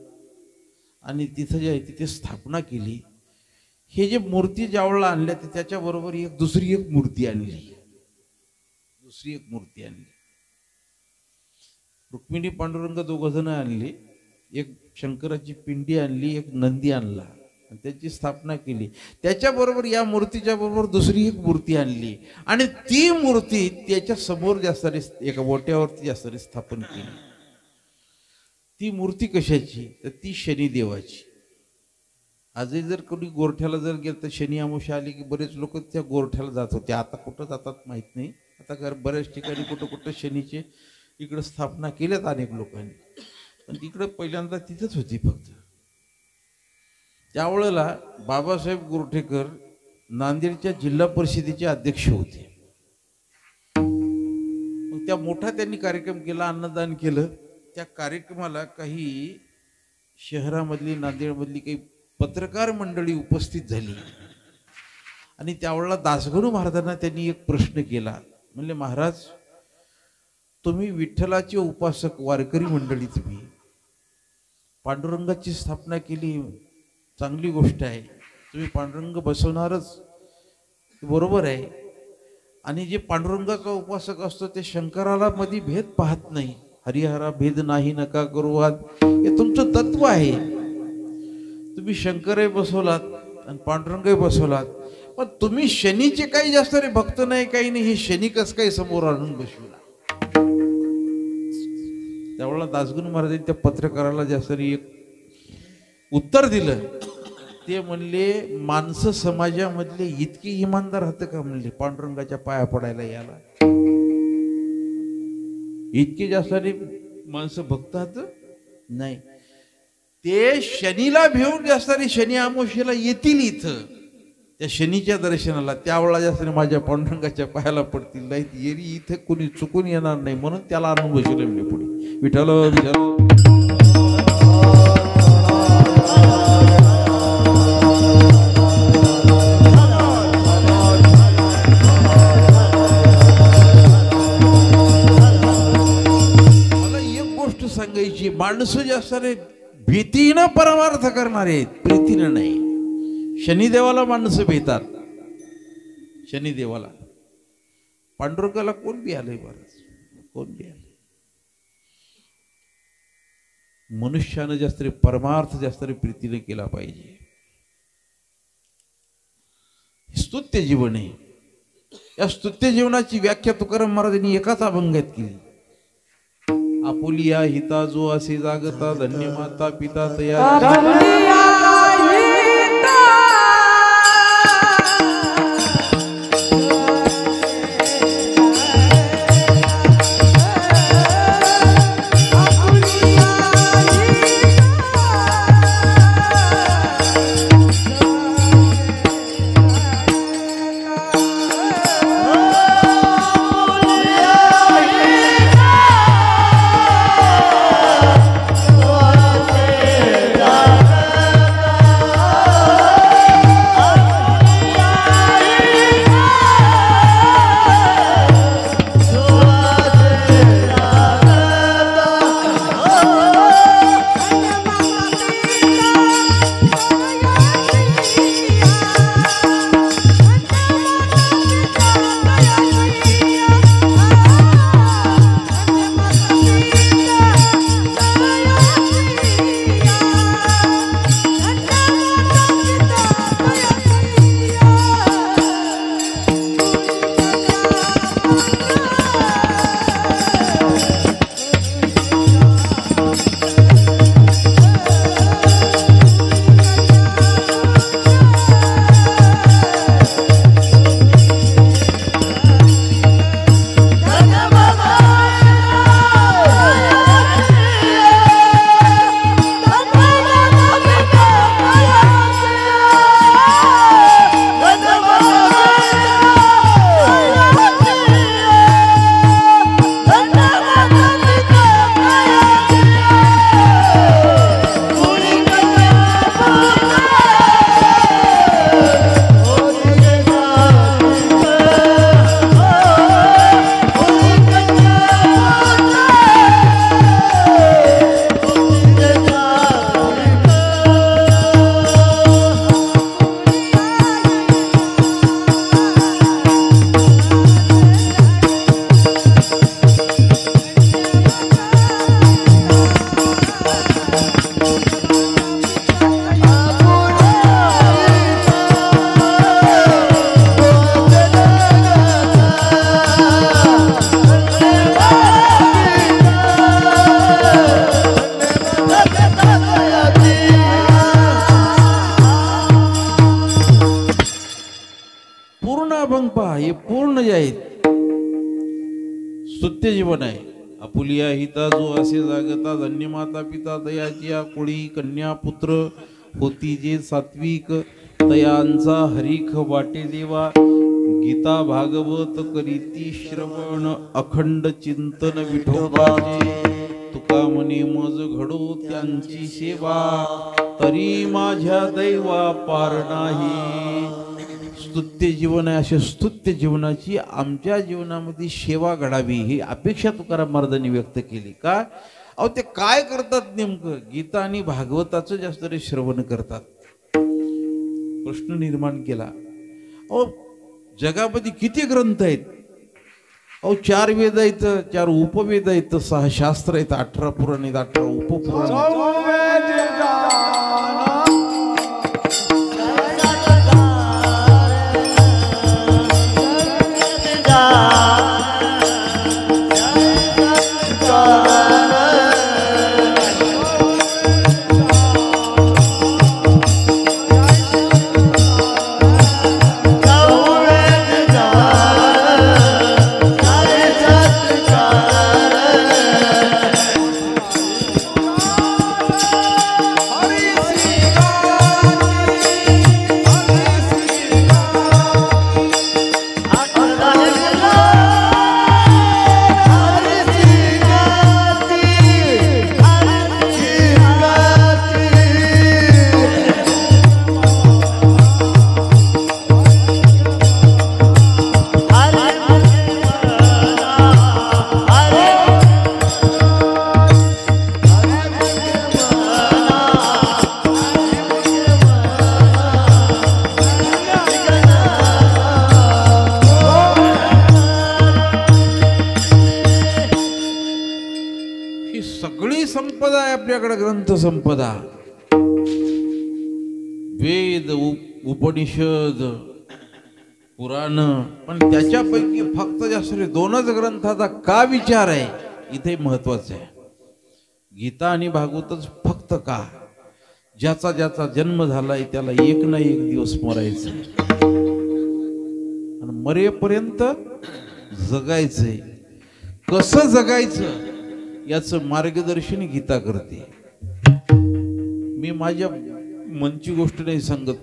आणि तिथं जे आहे तिथे स्थापना केली. हे जे मूर्ती ज्यावेळेला आणल्या त्याच्याबरोबर एक दुसरी एक मूर्ती आणली. रुक्मिणी पांडुरंग दोघ जण आणली. एक शंकराची पिंडी आणली, एक नंदी आणला आणि त्याची स्थापना केली. त्याच्याबरोबर या मूर्तीच्या बरोबर दुसरी एक मूर्ती आणली आणि ती मूर्ती त्याच्या समोर जास्त एका ओट्यावरती जास्त स्थापन केली. ती मूर्ती कशाची? तर ती शनिदेवाची. आजही जर कोणी गोरठ्याला जर गेलं तर शनी अमावस्या आली की बरेच लोक त्या गोरठ्याला जात होते. आता कुठं जातात माहित नाही. आता बऱ्याच ठिकाणी कुठं शनीचे इकडं स्थापना केल्यात अनेक लोकांनी, पण तिकडं पहिल्यांदा तिथंच होती फक्त. त्यावेळेला बाबासाहेब गोरठेकर नांदेडच्या जिल्हा परिषदेचे अध्यक्ष होते. मग त्या मोठा त्यांनी कार्यक्रम केला, अन्नदान केलं. त्या कार्यक्रमाला काही शहरामधली, नांदेडमधली काही पत्रकार मंडळी उपस्थित झाली आणि त्यावेळेला दासगणू महाराजांना त्यांनी एक प्रश्न केला. म्हणले, महाराज तुम्ही विठ्ठलाचे उपासक वारकरी मंडळी, तुम्ही पांडुरंगाची स्थापना केली, चांगली गोष्ट आहे. तुम्ही पांडुरंग बसवणारच, बरोबर आहे. आणि जे पांडुरंगाचा उपासक असतो ते शंकराला मध्ये भेद पाहत नाही. हरिहरा भेद नाही नका करू वाद, हे तुमचं तत्व आहे. तुम्ही शंकरही बसवलात आणि पांडुरंगही बसवलात, पण तुम्ही शनीचे काही जास्त रे भक्त नाही, काही नाही. हे शनी कसं काही समोर आणून बसवला. त्यावेळेला दासगणू महाराजांनी त्या पत्रकाराला जास्त एक उत्तर दिलं. ते म्हणले, माणसं समाजामधले इतके इमानदार राहतं का? म्हणले, पांडुरंगाच्या पाया पडायला याला इतके जास्त माणसं भक्त आहात? नाही. ते शनीला भेऊन जास्त शनी अमावस्येला येतील इथं, त्या शनीच्या दर्शनाला त्यावेळेला जास्त माझ्या पांडुरंगाच्या पायाला पडतील नाही येरी इथे कोणी चुकून येणार नाही म्हणून त्याला आणून बसवलं मी पुढे. विठ्ठल विठ्ठल. मला एक गोष्ट सांगायची, माणसं जास्त भीतीनं परमार्थ करणारे आहेत, प्रीतीनं नाही. शनिदेवाला माणसं भेटतात, शनिदेवाला. पांडुरंगाला कोण बी आलंय बरंच, कोण बी आलंय. मनुष्यानं जास्त परमार्थ जास्त प्रीतीने केला पाहिजे. स्तुत्य जीवन आहे. या स्तुत्य जीवनाची व्याख्या तुकाराम महाराजांनी एकाच अभंगात केली. आपुलिया हिता जो असे जागता धन्य माता पिता तया. हे पूर्ण जे आहेत स्तुत्य जीवन आहे. आपुलिया हिता जो असे जागता धन्य माता पिता दयाची कुळी कन्या पुत्र होती जे सात्विक तयांचा हरिख वाटे देवा. गीता भागवत करीती श्रवण अखंड चिंतन विठोबाचे. तुका मने मज घडो त्यांची सेवा तरी माझ्या दैवा पार नाही. स्तुत्य जीवन आहे. अशा स्तुत्य जीवनाची आमच्या जीवनामध्ये सेवा घडावी ही अपेक्षा तुकाराम महाराजांनी व्यक्त केली. का अहो ते काय करतात नेमकं? गीता आणि भागवताचं जास्त श्रवण करतात. प्रश्न निर्माण केला, अहो जगामध्ये किती ग्रंथ आहेत? अहो 4 वेद आहेत, 4 उपवेद आहेत, 6 शास्त्र आहेत, 18 पुराण आहेत, 18 उपपुराण. संपदा आहे आपल्याकडे, ग्रंथ संपदा, वेद, उपनिषद, पुराण, पण त्याच्यापैकी फक्त जास्त 2च ग्रंथाचा का विचार आहे इथे महत्वाचं आहे. गीता आणि भागवतच फक्त का? ज्याचा ज्याचा जन्म झालाय त्याला एक ना एक दिवस मरायचं आणि मरेपर्यंत जगायचंय. कसं जगायचं याचं मार्गदर्शन गीता करते. मी माझ्या मनची गोष्ट नाही सांगत,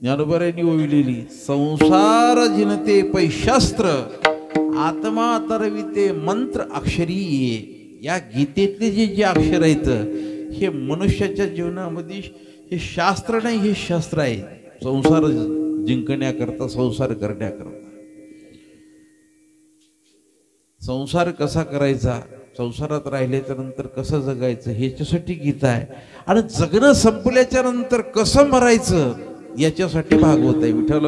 ज्ञानोबांनी ओविलेली. संसार जिनते पैशास्त्र, आत्मा तरविते मंत्र अक्षरी ये. या गीतेतले जे अक्षर आहेत हे मनुष्याच्या जीवनामध्ये हे शास्त्र नाही, हे शस्त्र आहे. संसार जिंकण्याकरता, संसार करण्याकरता. संसार कसा करायचा, संसारात राहिल्याच्या नंतर कसं जगायचं ह्याच्यासाठी गीता आहे. आणि जगणं संपल्याच्या नंतर कसं मरायचं याच्यासाठी भागवत आहे. विठ्ठल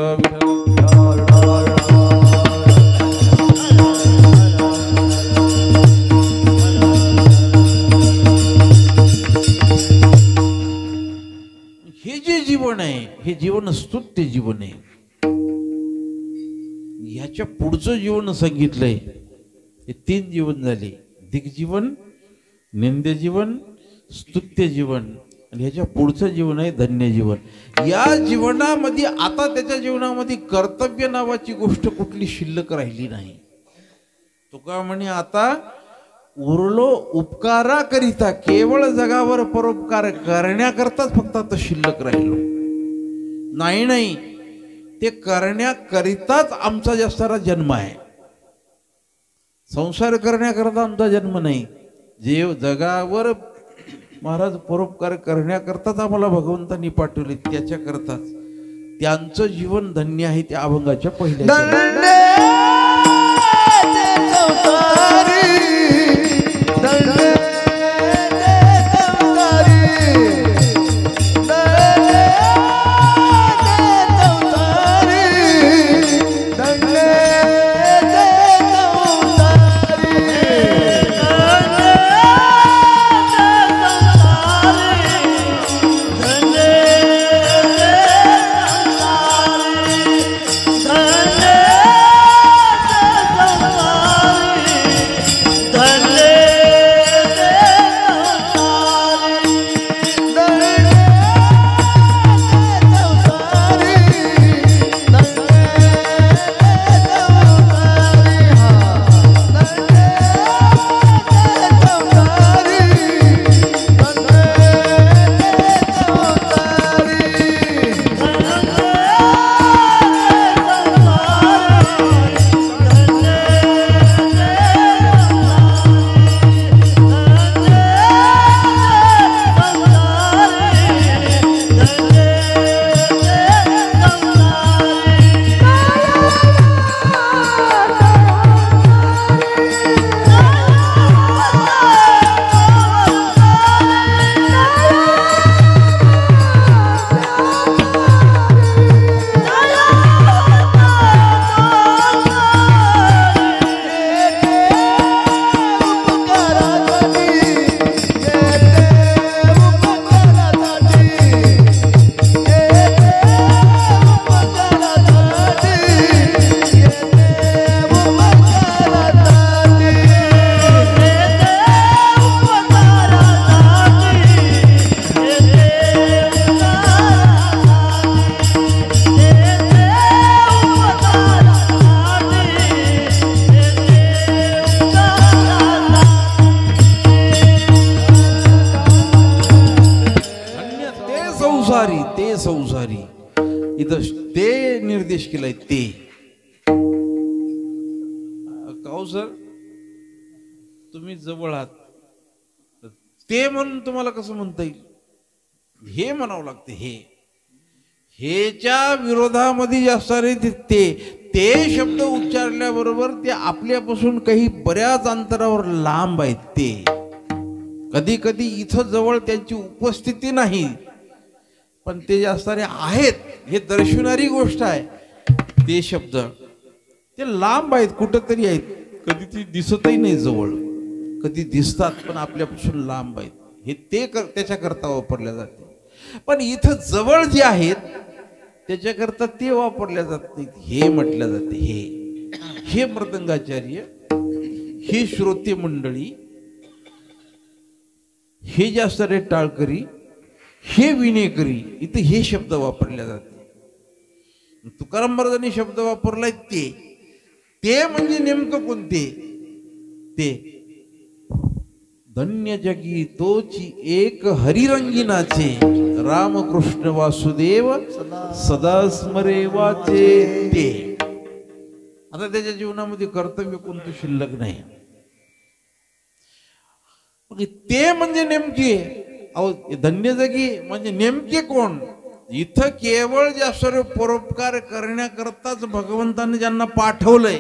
हे जे जीवन आहे हे जीवन स्तुत्य जीवन आहे. ह्याच्या पुढचं जीवन सांगितलंय. हे 3 जीवन झाले. दिग्जीवन, निंद्य जीवन, स्तुत्य जीवन, आणि ह्याच्या पुढचं जीवन आहे धन्य जीवन. या जीवनामध्ये आता त्याच्या जीवनामध्ये कर्तव्य नावाची गोष्ट कुठली शिल्लक राहिली नाही. तुका म्हणे आता उरलो उपकाराकरिता, केवळ जगावर परोपकार करण्याकरताच फक्त आता शिल्लक राहिलो नाही. नाही, ते करण्याकरिताच आमचा जास्तारा जन्म आहे. संसार करण्याकरता आमचा जन्म नाही. जे जगावर महाराज परोपकार करण्याकरताच आम्हाला भगवंतांनी पाठवले, त्याच्याकरताच. त्यांचं जीवन धन्य आहे. त्या अभंगाच्या पहिल्या संसारी इथं ते निर्देश केलाय. ते काहो सर, तुम्ही जवळ आहात, ते म्हणून तुम्हाला कसं म्हणता येईल? हे म्हणावं लागते. हेच्या विरोधामध्ये जास्त ते शब्द उच्चारल्याबरोबर ते आपल्यापासून काही बऱ्याच अंतरावर लांब आहेत. ते कधी कधी इथं जवळ त्यांची उपस्थिती नाही, पण ते जास्त आहेत हे दर्शवणारी गोष्ट आहे. ते शब्द ते लांब आहेत, कुठंतरी आहेत, कधी ती दिसतही नाही जवळ, कधी दिसतात पण आपल्यापासून लांब आहेत. हे त्याच्याकरता वापरल्या जाते. पण इथं जवळ जे आहेत त्याच्याकरता ते वापरल्या जात नाहीत, हे म्हटल्या जाते. हे मृदंगाचार्य, हे श्रोते मंडळी, हे जास्त रे टाळकरी, हे विनेकरी, इथं हे शब्द वापरले जाते. तुकाराम महाराजांनी शब्द वापरलाय ते म्हणजे नेमकं कोणते? ते धन्य जगी तोची एक हरिरंगिनाचे, रामकृष्ण वासुदेव सदा स्मरे वाचे ते. आता त्याच्या जीवनामध्ये कर्तव्य कोणतं शिल्लक नाही. ते म्हणजे नेमके धन्य जगी म्हणजे नेमके कोण? इथं केवळ जास्त परोपकार करण्याकरताच भगवंताने ज्यांना पाठवलंय.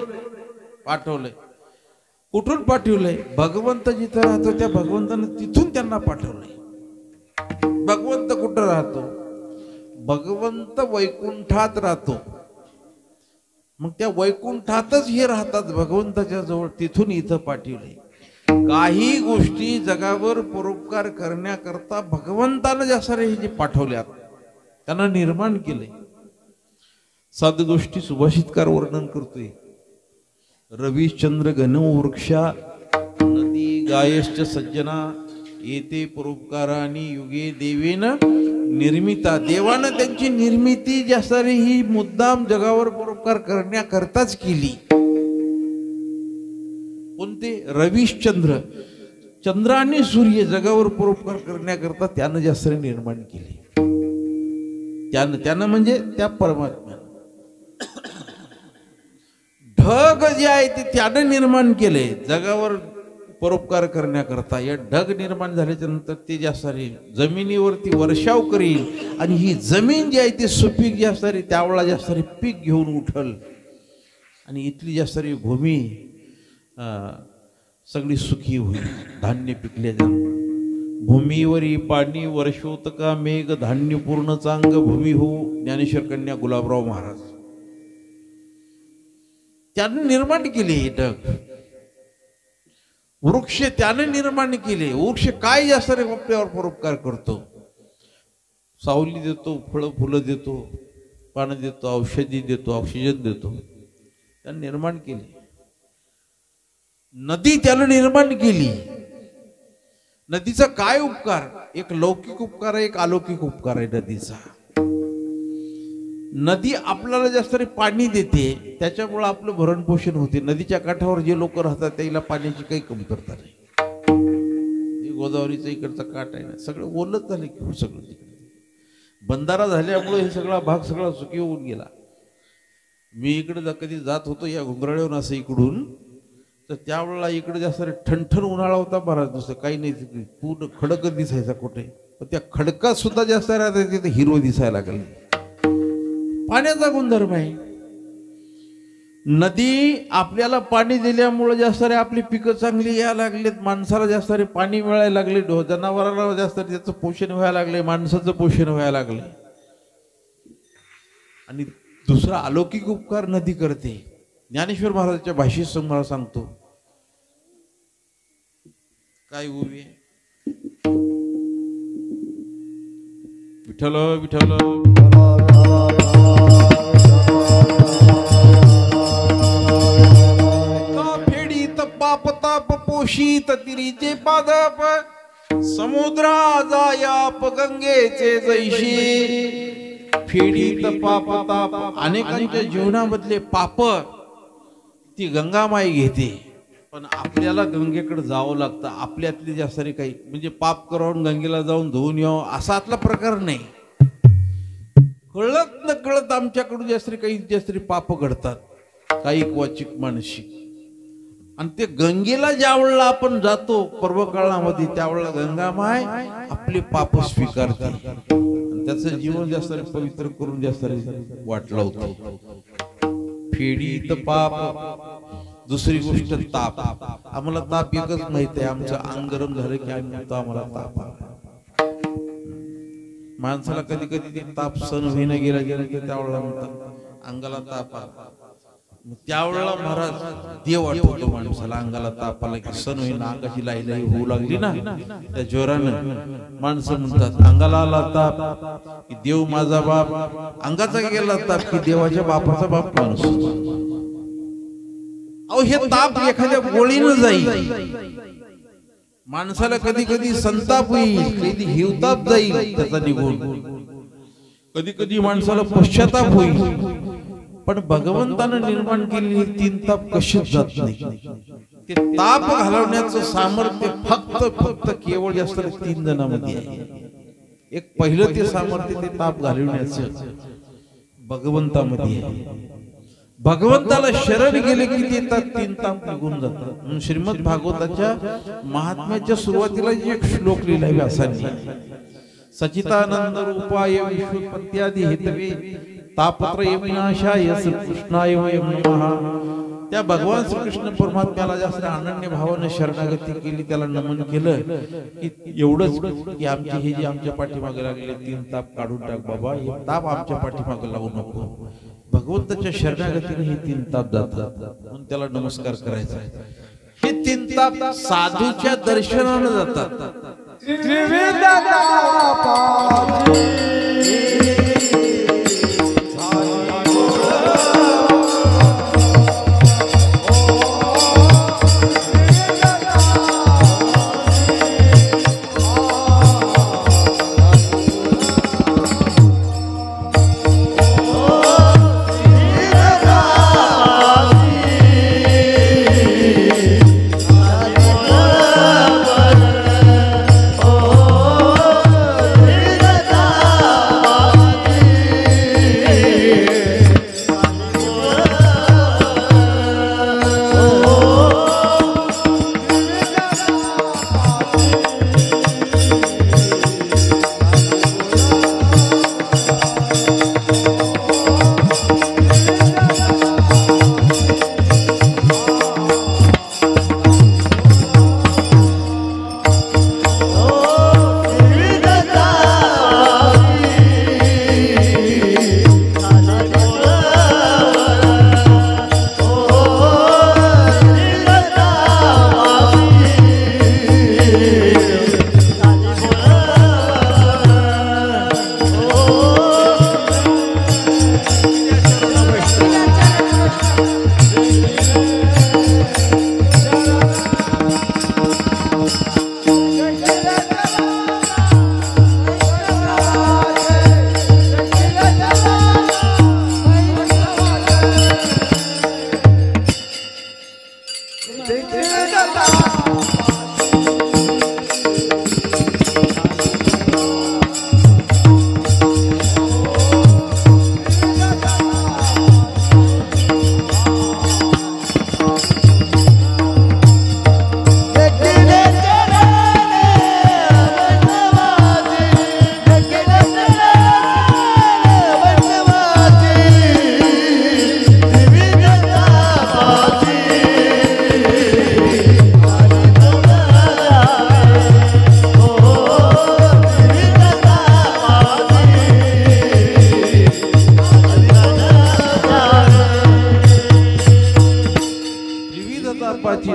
कुठून पाठवलंय? भगवंत जिथं राहतो त्या भगवंताने तिथून त्यांना पाठवलंय. भगवंत कुठं राहतो? भगवंत वैकुंठात राहतो. मग त्या वैकुंठातच हे राहतात भगवंताच्या जवळ, तिथून इथं पाठवलंय. काही गोष्टी जगावर परोपकार करण्याकरता भगवंतानं ज्या सारे हे जे पाठवल्यात त्यांना निर्माण केले. 7 गोष्टी सुभाषितकार वर्णन करतोय. रविश्चंद्र गणो वृक्षा नदी गायश्च सज्जना येते परोपकाराने युगे देवेन निर्मिता. देवानं त्यांची निर्मिती ज्या सारी ही मुद्दाम जगावर परोपकार करण्याकरताच केली. कोणते? रविश्चंद्र, चंद्र आणि सूर्य जगावर परोपकार करण्याकरता त्यानं ज्या सारी निर्माण केली. त्यानं म्हणजे त्या परमात्म्यानं. ढग जे आहे ते त्यानं निर्माण केले जगावर परोपकार करण्याकरता. या ढग निर्माण झाल्याच्या नंतर ते ज्या सारी जमिनीवरती वर्षाव करील आणि ही जमीन जी आहे ती सुपीक ज्या सारी त्यावेळेला ज्या सारी पीक घेऊन उठल आणि इथली ज्या सारी भूमी सगळी सुखी होईल. धान्य पिकल्याच्या भूमीवरी पाणी वर्षोतका मेघ धान्य पूर्ण चांग भूमी हो. ज्ञानेश्वर कन्या गुलाबराव महाराज त्याने निर्माण केले. हे ढग वृक्ष त्याने निर्माण केले. वृक्ष काय जास्त रे आपल्यावर परोपकार करतो? सावली देतो, फळं फुलं देतो, पानं देतो, औषधी देतो, ऑक्सिजन देतो. त्याने निर्माण केले. नदी त्याने निर्माण केली. नदीचा काय उपकार? एक लौकिक उपकार आहे, एक अलौकिक उपकार आहे नदीचा. नदी आपल्याला जास्त पाणी देते, त्याच्यामुळे आपलं भरण पोषण होते. नदीच्या काठावर जे लोक राहतात त्याला पाण्याची काही कमतरता नाही. गोदावरीचा इकडचा काठ आहे ना, सगळं ओलच झालं की सगळं तिकडे बंधारा झाल्यामुळे हे सगळा भाग सगळा सुखी होऊन गेला. मी इकडे कधी जात होतो या घुंगराळेहून असं इकडून, तर त्यावेळेला इकडे जास्त ठणठण उन्हाळा होता. बराच दुसरं काही नाही, पूर्ण खडक दिसायचा कुठे. पण त्या खडकात सुद्धा जास्त राहते तिथे हिरवं दिसायला लागले. पाण्याचा गुणधर्म आहे. नदी आपल्याला पाणी दिल्यामुळे जास्त आपली पिकं चांगली यायला लागलीत. माणसाला जास्त पाणी मिळायला लागले. जनावरांना जास्त त्याचं पोषण व्हायला लागले. माणसाचं पोषण व्हायला लागले. आणि दुसरा अलौकिक उपकार नदी करते. ज्ञानेश्वर महाराजांच्या भाषेत तुम्हाला सांगतो काय उभी विठ्ठल विठ्ठल फेडीत पाप ताप पोषित तिरीचे पादप समुद्रा जायाप गंगेचे जैशी. फेडीत पाप ताप अनेकांच्या जीवनामधले पाप ती गंगामाई घेते. पण आपल्याला गंगेकडे जावं लागतं. आपल्यातली जास्त काही म्हणजे पाप करून गंगेला जाऊन धुवून यावं असा आतला प्रकार नाही. कळत न कळत आमच्याकडून जास्त पाप घडतात काही क्वचित मानसिक. आणि ते गंगेला ज्या वेळेला आपण जातो पर्व काळामध्ये त्यावेळेला गंगामाय आपले पाप स्वीकारते आणि त्याचं जीवन जास्त पवित्र करून जास्त वाटलं होतं. फेडीत पाप. दुसरी गोष्ट ताप. आम्हाला ताप एकच माहिती आहे, आमचं अंग गरम झालं की आम्ही म्हणतो आम्हाला ताप आला. माणसाला कधी कधी ते ताप सण होईना गेला की त्यावेळेला म्हणतात अंगाला ताप आला. त्यावेळेला महाराज देव आठवतो माणसाला. अंगाला ताप आला की सण होईना, अंगाची लाई होऊ लागली ना त्या जोरानं माणसं म्हणतात अंगाला आला ताप की देव माझा बाप, अंगाचा गेला ताप की देवाच्या बापाचा बाप माणूस. अहो हे ताप एखाद्या गोळीनं जाईल. माणसाला कधी कधी संताप होईल, कधी हिवताप जाईल त्याचा निघून, कधी कधी माणसाला पश्चाताप होईल. पण भगवंतानं निर्माण केलेले तीन ताप कशीच जात नाही. ते ताप घालवण्याचं सामर्थ्य फक्त केवळ जास्त तीन जणांमध्ये आहे. एक पहिलं ते सामर्थ्य ते ताप घालवण्याचं भगवंतामध्ये आहे. भगवंताला शरण गेले की ते तीन ताप निघून जातात. म्हणून श्रीमद भागवताच्या महात्म्याच्या सुरुवातीला जे एक श्लोक लिहिलाय व्यासांनी, सचितानंद रूपाय विश्वपत्यादी हेतवे तापत्रय विनाशाय श्रीकृष्णाय वयं नमः. त्या भगवान श्रीकृष्ण परमात्म्याला जास्त अनन्य भावाने शरणागती केली, त्याला नमन केलं की एवढंच की आमचे हे जे आमच्या पाठीमागे लागले तीन ताप काढून टाक बाबा, हे ताप आमच्या पाठीमागे लागू नको. भगवंताच्या शरणागतीने हे तीन ताप जातात, म्हणून त्याला नमस्कार करायचा. हे तीन ताप साधूच्या दर्शनाने जातात.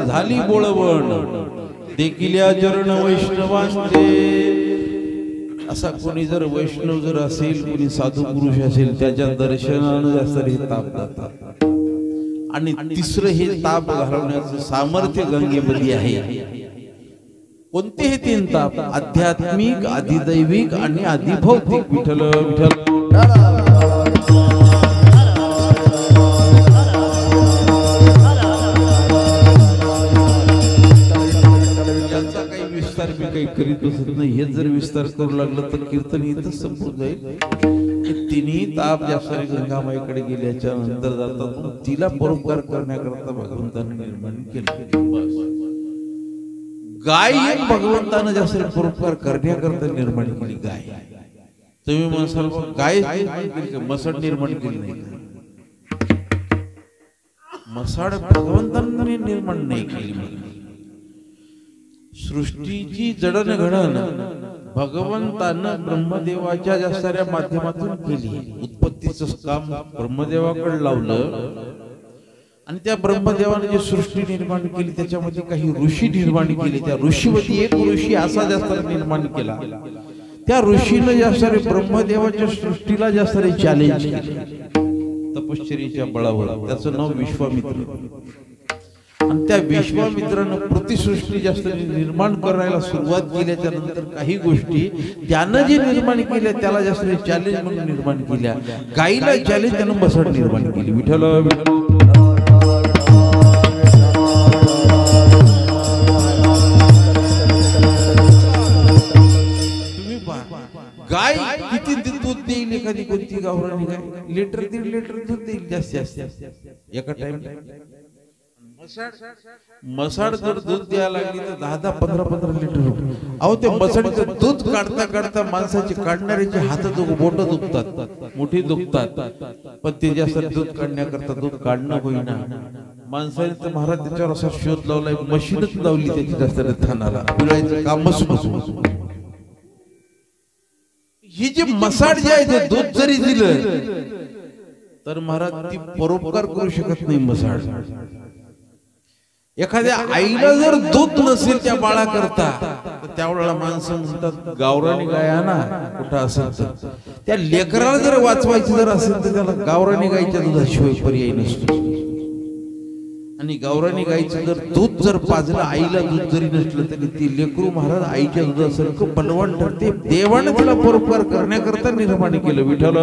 झाली बोळवण देखिल्या चरण वैष्णवांचे. असा कोणी जर वैष्णव जर असेल, कोणी साधू पुरुष असेल, त्याच्या दर्शनाने जास्त हे ताप जातात. आणि तिसरं हे ताप घालवण्याचं सामर्थ्य गंगेमध्ये आहे. कोणते हे तीन ताप? आध्यात्मिक, आदिदैविक आणि आदिभौतिक. विठ्ठल विठ्ठल काही करीत बसत नाही. हे जर विस्तार करू लागलं तर कीर्तन इथंच संपून जाईल. तिन्ही ताप जास्त गंगामाईकडे गेल्याच्या नंतर जातात. तिला परोपकार करण्याकरता भगवंताने निर्माण केलं. गाय भगवंतानं जास्त परोपकार करण्याकरता निर्माण केली. गाय तुम्ही म्हणसाल गाय मसड निर्माण केली नाही. मसाड भगवंतांनी निर्माण नाही केली. सृष्टीची जडणघडण भगवंतानं ब्रह्मदेवाच्या जास्त्या माध्यमातून केली. उत्पत्तीचं काम ब्रह्मदेवाकडे लावलं आणि त्या ब्रह्मदेवाने जी सृष्टी निर्माण केली त्याच्यामध्ये काही ऋषी निर्माण केले. त्या ऋषीमध्ये एक ऋषी असा जास्त निर्माण केला, त्या ऋषीने जास्त ब्रह्मदेवाच्या सृष्टीला जास्त चॅलेंज केले तपश्चर्येच्या बळावर. त्याचं नाव विश्वामित्र. आणि त्या विश्वामित्रानं प्रतिसृष्टी जास्त निर्माण करायला सुरुवात केल्याच्या नंतर काही गोष्टी त्यानं जे निर्माण केल्या त्याला जास्त चॅलेंज म्हणून निर्माण केल्या. गाईला चॅलेंज त्यानं मसड निर्माण केली. विठ्ठल गाय किती दूध देईल एखादी कोणती गावरानी गाय? लिटर 1.5 लिटर दूध देईल जास्तीत जास्त एका टाइम. मसाड जर दूध द्यायला लागली तर 10-15 लिटर. अहो ते मसाडीचं दूध काढता काढता माणसाचे काढणाऱ्याचे हात बोट दुखतात, मुठी दुखतात. पण ते जास्त दूध काढण्याकरता दूध काढणं होईना. माणसाने तर महाराज त्याच्यावर असा शोध लावलाय, मशीनच लावली त्याची जास्त थानाला पिळायचं कामच नसू. ही जी मसाड जे आहे ते दूध जरी दिलं तर महाराज ती परोपकार करू शकत नाही. मसाड एखाद्या आईला जर दूध नसेल त्या बाळा करता तर त्यावेळेला माणसं म्हणतात गावरानी गाय ना कुठं असेल तर. त्या लेकराला जर वाचवायचं जर असेल तर त्याला गावरानी गायच्या दुधाशिवाय पर्याय नसतो. आणि गावरानी गायचं जर दूध जर पाजलं, आईला दूध जरी नसलं तरी ती लेकरू महाराज आईच्या दुधासारखं बलवान ठरते. देवाने तिला परोपकार करण्याकरता निर्माण केलं. विठ्ठल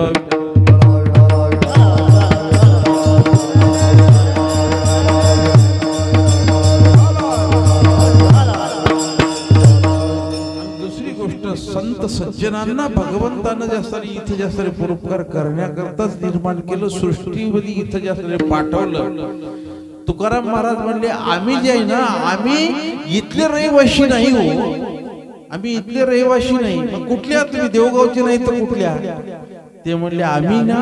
संत सज्जनांना भगवंतानं जास्त इथं जास्त परोपकार करण्याकरताच निर्माण केलं. सृष्टीमध्ये इथं जास्त पाठवलं. तुकाराम महाराज म्हणले आम्ही जे आहे ना, आम्ही इथले रहिवाशी नाही हो. आम्ही इथले रहिवाशी नाही. कुठल्या? तुम्ही देवगावचे नाही तर कुठल्या? ते म्हणले आम्ही ना,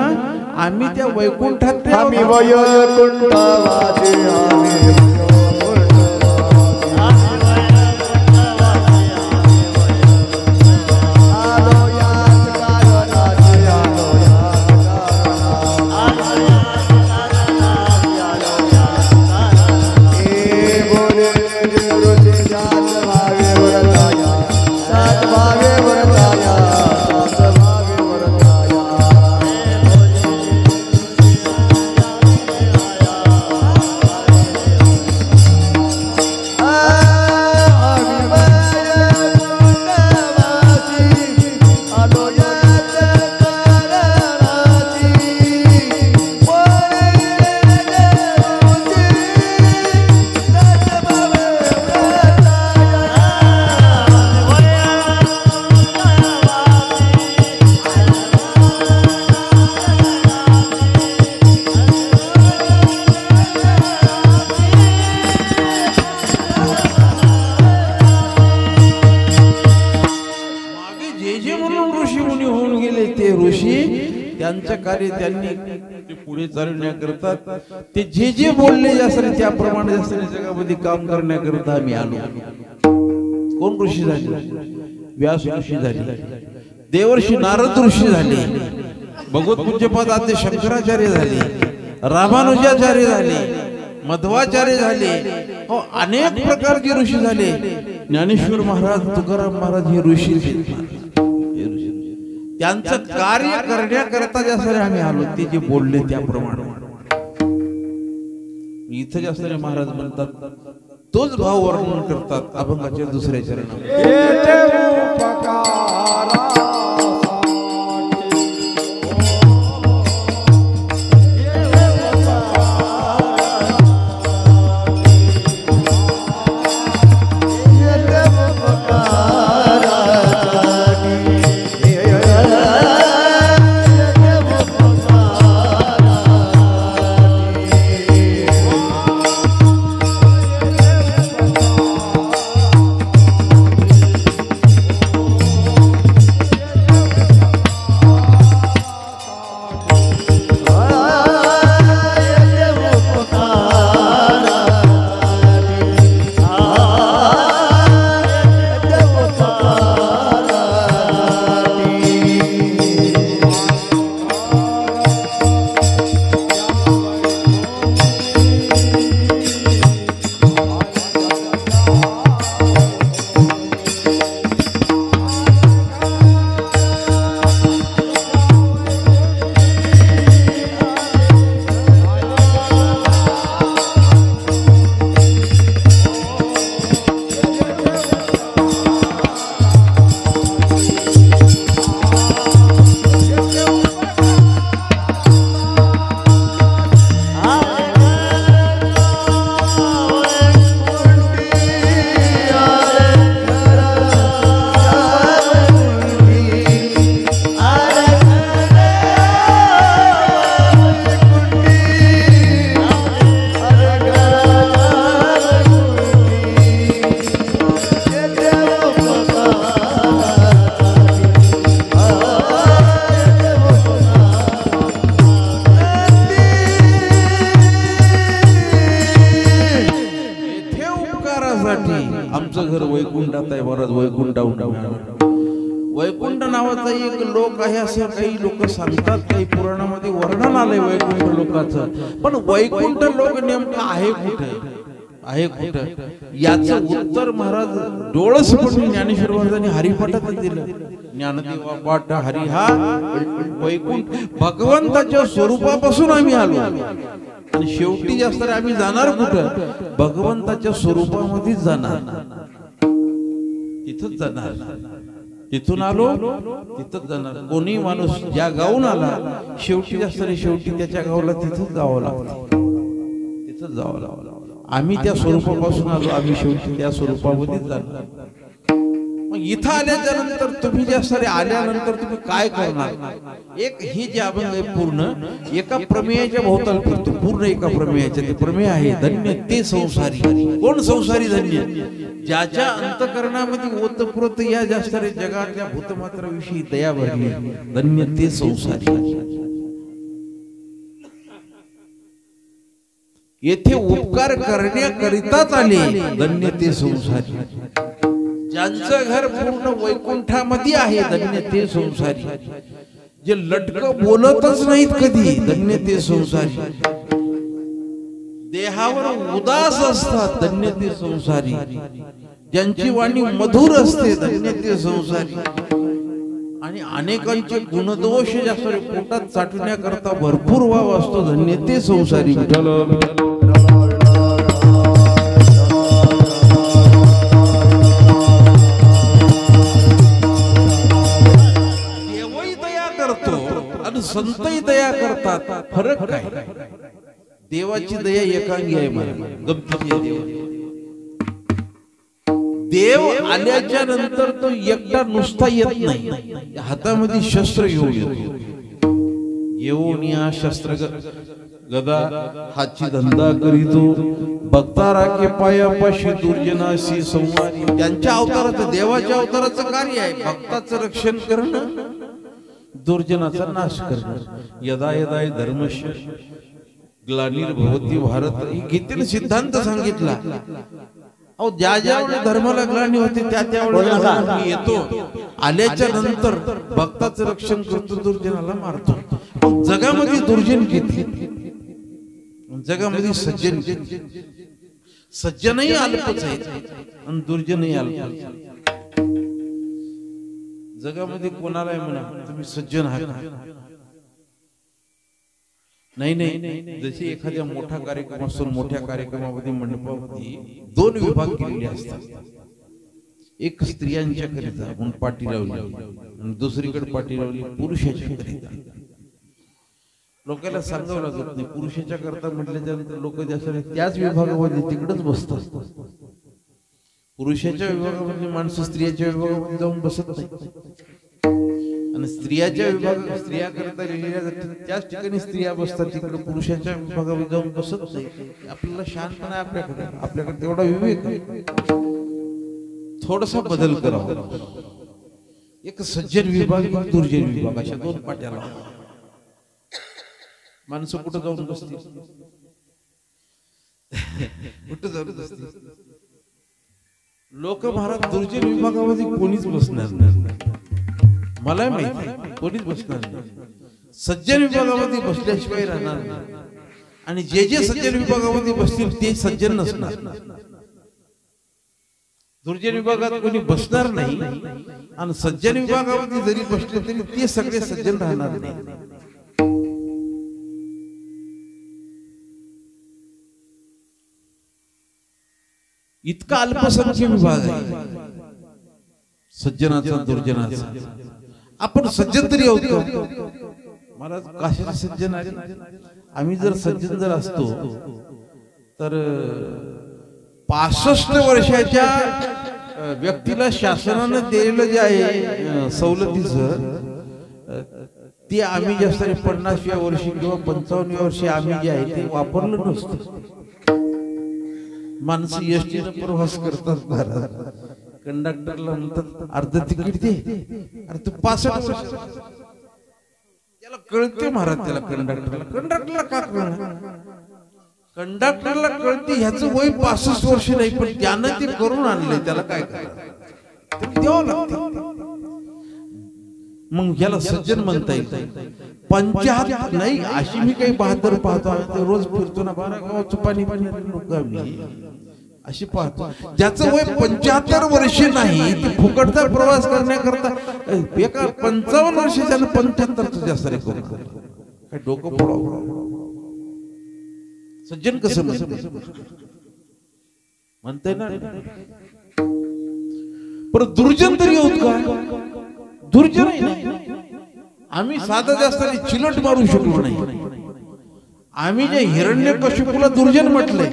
आम्ही त्या वैकुंठात आम्ही त्यांचं कार्य त्यांनी पुढे चालवण्याकरता ते जे बोलले जास्त त्याप्रमाणे जास्त जगामध्ये काम करण्याकरता आम्ही आलो. कोण ऋषी झाले? व्यास ऋषी झाले, देवर्षी नारद ऋषी झाले, भगवत पूज्यपाद आद्य शंकराचार्य झाले, रामानुजाचार्य झाले, मध्वाचार्य झाले. हो, अनेक प्रकारचे ऋषी झाले. ज्ञानेश्वर महाराज, तुकाराम महाराज हे ऋषी. त्यांचं कार्य करण्याकरता जास्त आम्ही आलो. ते जे बोलले त्याप्रमाणे इथं जास्त महाराज म्हणतात, तोच भाव वर्णन करतात अभंगाच्या दुसऱ्या चरणात. मराठी, आमचं घर वैकुंठात आहे महाराज, वैकुंठाहून वैकुंठ नावाचा एक लोक आहे असं काही लोक सांगतात, काही पुराणामध्ये वर्णन आलंय वैकुंठ लोकाचं. पण वैकुंठ लोक नेमकं आहे कुठे, आहे कुठं, याचं उत्तर महाराज डोळसपणे ज्ञानेश्वर महाराजांनी हरिपाठात दिलं. ज्ञानदेवा पाठ हरी हा वैकुंठ, भगवंताच्या स्वरूपापासून आम्ही आलो आणि शेवटी जास्त आम्ही जाणार कुठं, भगवंताच्या स्वरूपामध्येच जाणार, तिथंच जाणार. तिथून आलो तिथंच जाणार. कोणी माणूस ज्या गावून आला शेवटी जास्त शेवटी त्याच्या गावाला तिथंच जावं लागतं, तिथंच जावं लागलं. आम्ही त्या स्वरूपापासून आलो, आम्ही शेवटी त्या स्वरूपामध्येच जाणार. मग इथं आल्याच्या नंतर तुम्ही ज्या सारे आल्यानंतर तुम्ही काय करणार, एक ही जे अभंग आहे पूर्ण एका प्रमेयाच्या भोवताल फिरतो, पूर्ण एका प्रमेयाच्या. ते प्रमेय आहे धन्य ते संसारी. कोण संसारी धन्य, ज्याच्या अंतकरणामध्ये ओतप्रोत या जास्त जगातल्या भूतमात्राविषयी दया भरली, धन्य ते संसारी. येथे उपकार करण्याकरिताच आले, धन्य ते संसारी. ज्यांचं घर पूर्ण वैकुंठामध्ये आहे, धन्य ते संसारी. जे लटकं बोलतच नाहीत कधी, धन्य ते संसारी. देहावर उदास असतात, धन्य ते संसारी. ज्यांची वाणी मधुर असते, धन्य ते संसारी. आणि अनेकांचे गुणदोष जास्त पोटात साठवण्याकरता भरपूर वाव असतो, धन्य ते संसारी. संतही दया करतात, फरक काय, देवाची दया एकांगी आहे. मला गमतीची देव आल्याच्या नंतर तो एकटा नुसता येत नाही, हातामध्ये शस्त्र घेऊन येतो. येऊन या शस्त्र गदा हाची धंदा करीतो, भक्ता राखे पायापाशी दुर्जनाशी संवारी. त्यांच्या अवताराचं, देवाच्या अवताराचं कार्य आहे भक्ताचं रक्षण करणं, दुर्जनाचा नाश करणं. यदा यदा धर्मस्य ग्लानिर्भवति भारत, ही गीतेने सिद्धांत सांगितला. अहो ज्या ज्या वेळी धर्माला ग्लानी होते त्या त्यावेळेला मी येतो, आल्याच्या नंतर भक्ताचं रक्षण करतो, दुर्जनाला मारतो. जगामध्ये दुर्जन किती, जगामध्ये सज्जन किती. सज्जनही अल्पच आहेत आणि दुर्जनही अल्प. जगामध्ये कोणाला म्हणा तुम्ही सज्जन आहात, नाही नाही. जसे एखाद्या मोठा कार्यक्रम असतो, मोठ्या कार्यक्रमामध्ये मंडपामध्ये दोन विभाग केलेले असतात. एक स्त्रियांच्या करिता म्हणून पाठी लावली आणि दुसरीकडे पाठी लावली पुरुषाच्या करिता. लोकांना सांगावं लागत नाही, पुरुषाच्या करता म्हटल्याच्या नंतर लोक जास्त त्याच विभागामध्ये तिकडेच बसतात. पुरुषाच्या विभागामध्ये माणसं स्त्रियाच्या विभागामध्ये जाऊन बसत नाही, आणि स्त्रियाच्या विभाग स्त्रिया करता लिहिल्या जातात त्याच ठिकाणी स्त्रिया बसतात, तिकडे पुरुषाच्या विभागामध्ये जाऊन बसत नाही. आपल्याला शांतपणा आहे, आपल्याकडे तेवढा विवेक आहे. थोडासा बदल करावा. एक सज्जन विभाग, एक दुर्जन विभाग, अशा दोन पाट्याला माणसं कुठं जाऊन बसतील, कुठं जाऊन बसतील. लोक महाराज दुर्जन विभागामध्ये कोणीच बसणार नाही, मला माहिती कोणीच बसणार नाही. सज्जन विभागामध्ये बसल्याशिवाय राहणार नाही. आणि जे जे सज्जन विभागामध्ये बसतील ते सज्जन नसणार. दुर्जन विभागात कोणी बसणार नाही आणि सज्जन विभागामध्ये जरी बसले तरी ते सगळे सज्जन राहणार नाही. इतका अल्पसंख्य विभाग आहे सज्जनाचा दुर्जनाचा. आपण सज्जन तरी आहोत का महाराज? कशाचे सज्जन आहे? आम्ही जर सज्जन जर असतो तर 65 वर्षाच्या व्यक्तीला शासनानं दिलेलं जे आहे सवलतीचं, ते आम्ही जास्त 50व्या वर्षी किंवा 55व्या वर्षी आम्ही जे आहे ते वापरलं नसतं. माणसं एसटीनं प्रवास करतात, कंडक्टरला म्हणतात अर्ध तिकीट दे, अरे तू 65 वर्ष. त्याला कळते महाराज, त्याला कंडक्टरला का कळणार? कंडक्टरला कळते ह्याचं वय 65 वर्ष नाही, पण त्यानं ते करून आणलंय, त्याला काय करायचं द्यावं लागतं. मग याला सज्जन म्हणता येईल. 75 नाही, अशी मी काही 72 पाहतो, रोज फिरतो ना 12 गावाचं पाणी लोक अशी पाहतो. ज्याचं वय 75 वर्ष नाही, ते फुकटचा प्रवास करण्याकरता एका 55 वर्षाच्यानं 75चं जास्त रे करू काय डोकं फोडावं. सज्जन कसं म्हणताय ना. परत दुर्जन तरी होत का? दुर्जन आम्ही साधा जास्त चिलट मारू शकलो नाही. आम्ही जे हिरण्यकशिपूला दुर्जन म्हटले,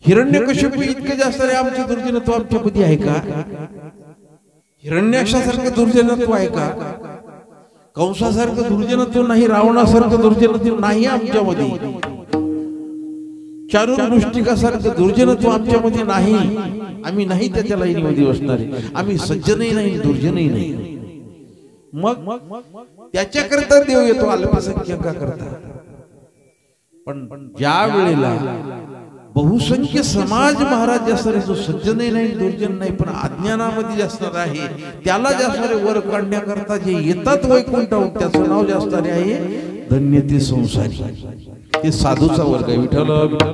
हिरण्यकशिपू इतके जास्त आमचे दुर्जनत्व आमच्यामध्ये आहे का? हिरण्याक्षासारखं दुर्जनत्व आहे का? कंसासारखं दुर्जनत्व नाही, रावणासारखं दुर्जनत्व नाही आमच्यामध्ये, चारुमृष्टिकासारखं दुर्जनत्व आमच्यामध्ये नाही. आम्ही नाही त्याच्या लाईनीमध्ये बसणारे. आम्ही सज्जनही नाही, दुर्जनही नाही. मग त्याच्याकरता देव येतो अल्पसंख्याकाकरता. पण ज्या वेळेला बहुसंख्य समाज महाराज जास्त जो सज्जनही नाही, दुर्जन नाही, पण अज्ञानामध्ये जास्त आहे, त्याला जास्त वर काढण्याकरता जे येतात वैकुंठाहून, त्याचं नाव जास्त आहे धन्य ते संसारी. ते साधूचा वर्ग आहे. विठ्ठल विठ्ठल.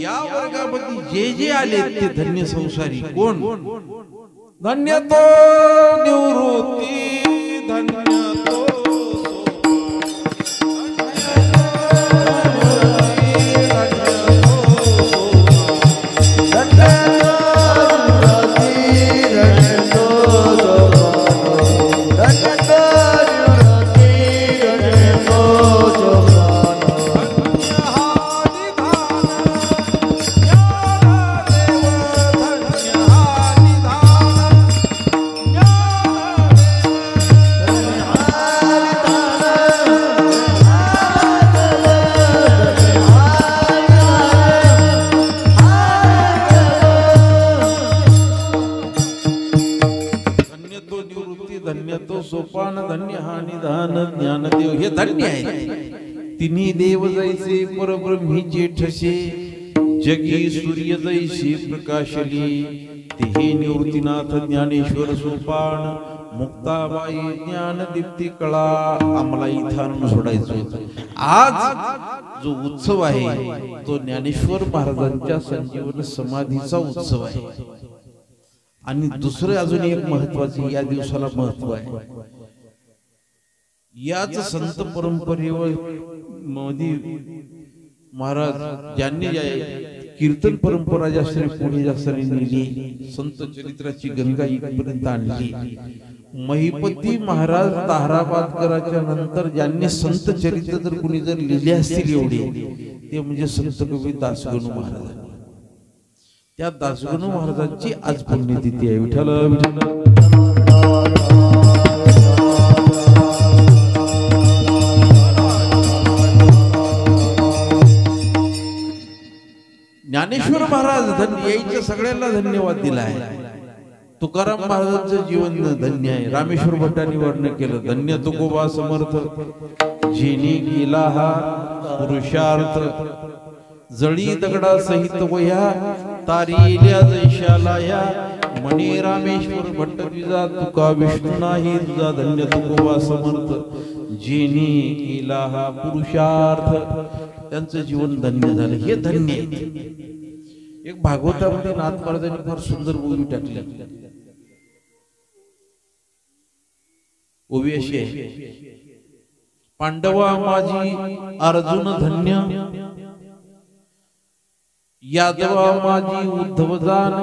या वर्गामध्ये जे जे आले ते धन्य संसारी. कोण? धन्य तो निवृत्ती, धन्य तो सोपान, धन्य हा निधान, ज्ञानदेव हे धन्य आहे. तिन्ही देव जैसे परब्रह्मी जेठसे, जगी सूर्य जैसे प्रकाशली, तेहे निवृत्तीनाथ ज्ञानेश्वर सोपान, मुक्ताबाई ज्ञान दीप्ती कळा. आम्हाला इथं सोडायचं. आज जो उत्सव आहे तो ज्ञानेश्वर महाराजांच्या संजीवन समाधीचा उत्सव आहे. आणि दुसरं अजून एक महत्वाचे या दिवसाला महत्व आहे. याच संत परंपरेवर मोदी महाराज ज्यांनी कीर्तन परंपरा जास्त पुढे जास्त नेली, संत चरित्राची गंगा इथपर्यंत आणली. महिपती महाराज ताहराबादकरांच्या नंतर ज्यांनी संत चरित्र जर कुणी जर लिहिले असतील एवढे, ते म्हणजे संत कवी दासगणू महाराज. त्या दासगणू महाराजांची आज पुण्यतिथी आहे. विठ्ठल विठ्ठल. ज्ञानेश्वर महाराज यायच्या सगळ्यांना धन्यवाद दिला आहे. तुकाराम महाराजांचं जीवन धन्य आहे. रामेश्वर भट्टांनी वर्णन केलं, धन्य तुकोबा समर्थ, जेने केला हा पुरुषार्थ, जळी दगडा सहित वया, तारिल्या जैशाला या, मणी रामेश्वर भट्ट तुझा, तुका विष्णू नाही तुझा, धन्य तुकोबा समर्थ, जेने केला हा पुरुषार्थ. त्यांचं जीवन धन्य झालं. हे धन्य. एक भागवतामध्ये नाथ महाराजांनी फार सुंदर ओवी टाकली. ओवी अशी आहे, पांडवा माझी अर्जुन धन्य, यादवा माझी उद्धवदान,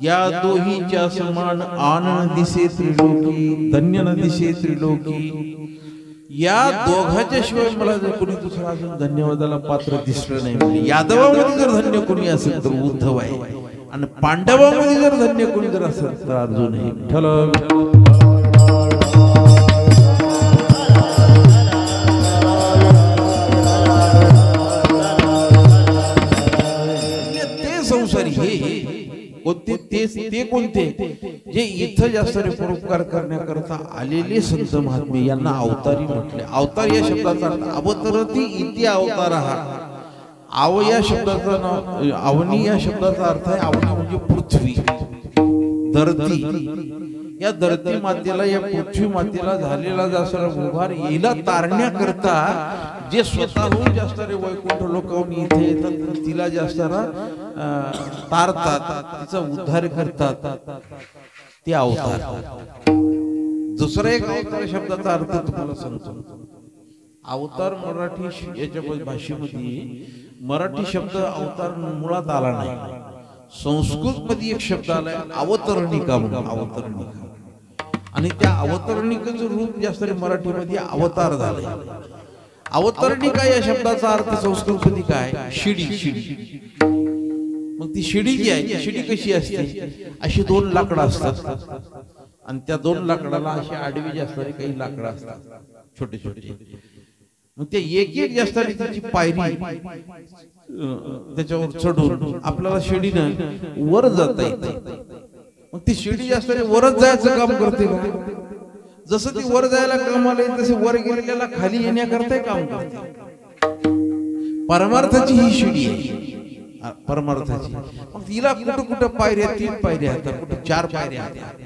या दोहीच्या समान आनंद दिसे त्रिलोकी, धन्य न दिसे त्रिलोकी. या दोघांच्या शिवाय मला जर कोणी दुसरं अजून धन्यवादाला पात्र दिसलं नाही. म्हणजे यादवामध्ये जर धन्य कोणी असेल तर उद्धव आहे, आणि पांडवामध्ये जर धन्य कोणी जर असेल तर अर्जुन आहे. ते संसार कोणते ते कोणते जे इथं जास्त परोपकार करण्याकरता आलेले संत महात्मे यांना अवतारी म्हटले. अवतार या शब्दाचा अर्थ अवतरती इति अवतारः. आव या शब्दाचा अवनी या शब्दाचा अर्थ आहे अवनी म्हणजे पृथ्वी, धरती. या धरती मातेला या पृथ्वी मातेला झालेला जास्त उभार येला तारण्याकरता जे स्वतःहून जास्त वैकुंठ लोकांनी इथे येतात तिला जास्त तारतात, तिचा उद्धार करतात ते अवतार. दुसरा एक अवतार शब्दाचा अर्थ तुम्हाला सांगतो. अवतार मराठी याच्या भाषेमध्ये मराठी शब्द अवतार मुळात आला नाही. संस्कृत मध्ये एक शब्द आलाय अवतरणिका म्हणून. अवतरणिका आणि त्या अवतरणिकेचं रूप जास्त मराठीमध्ये अवतार झालंय. अवतरणिका या शब्दाचा अर्थ संस्कृत मध्ये काय शिडी. शिडी मग ती शिडी जी आहे ती शिडी कशी असते अशी दोन लाकडं असतात आणि त्या दोन लाकडाला अशी आडवी जास्त काही लाकडं असतात छोटे छोटे. मग ते एक एक जास्त त्याची पायरी त्याच्यावर चढून आपल्याला शिडीनं वर जाता येते. मग ती शिडी जास्त वरच जायचं काम करते. जसं ती वर जायला कामाला येईल तसे वर गेलेल्याला खाली येण्याकरता काम करते. परमार्थाची ही शिडी आहे परमार्थाची. मग तिला कुठं कुठं पायऱ्या 3 पायऱ्या आहेत, कुठं 4 पायऱ्या आहेत,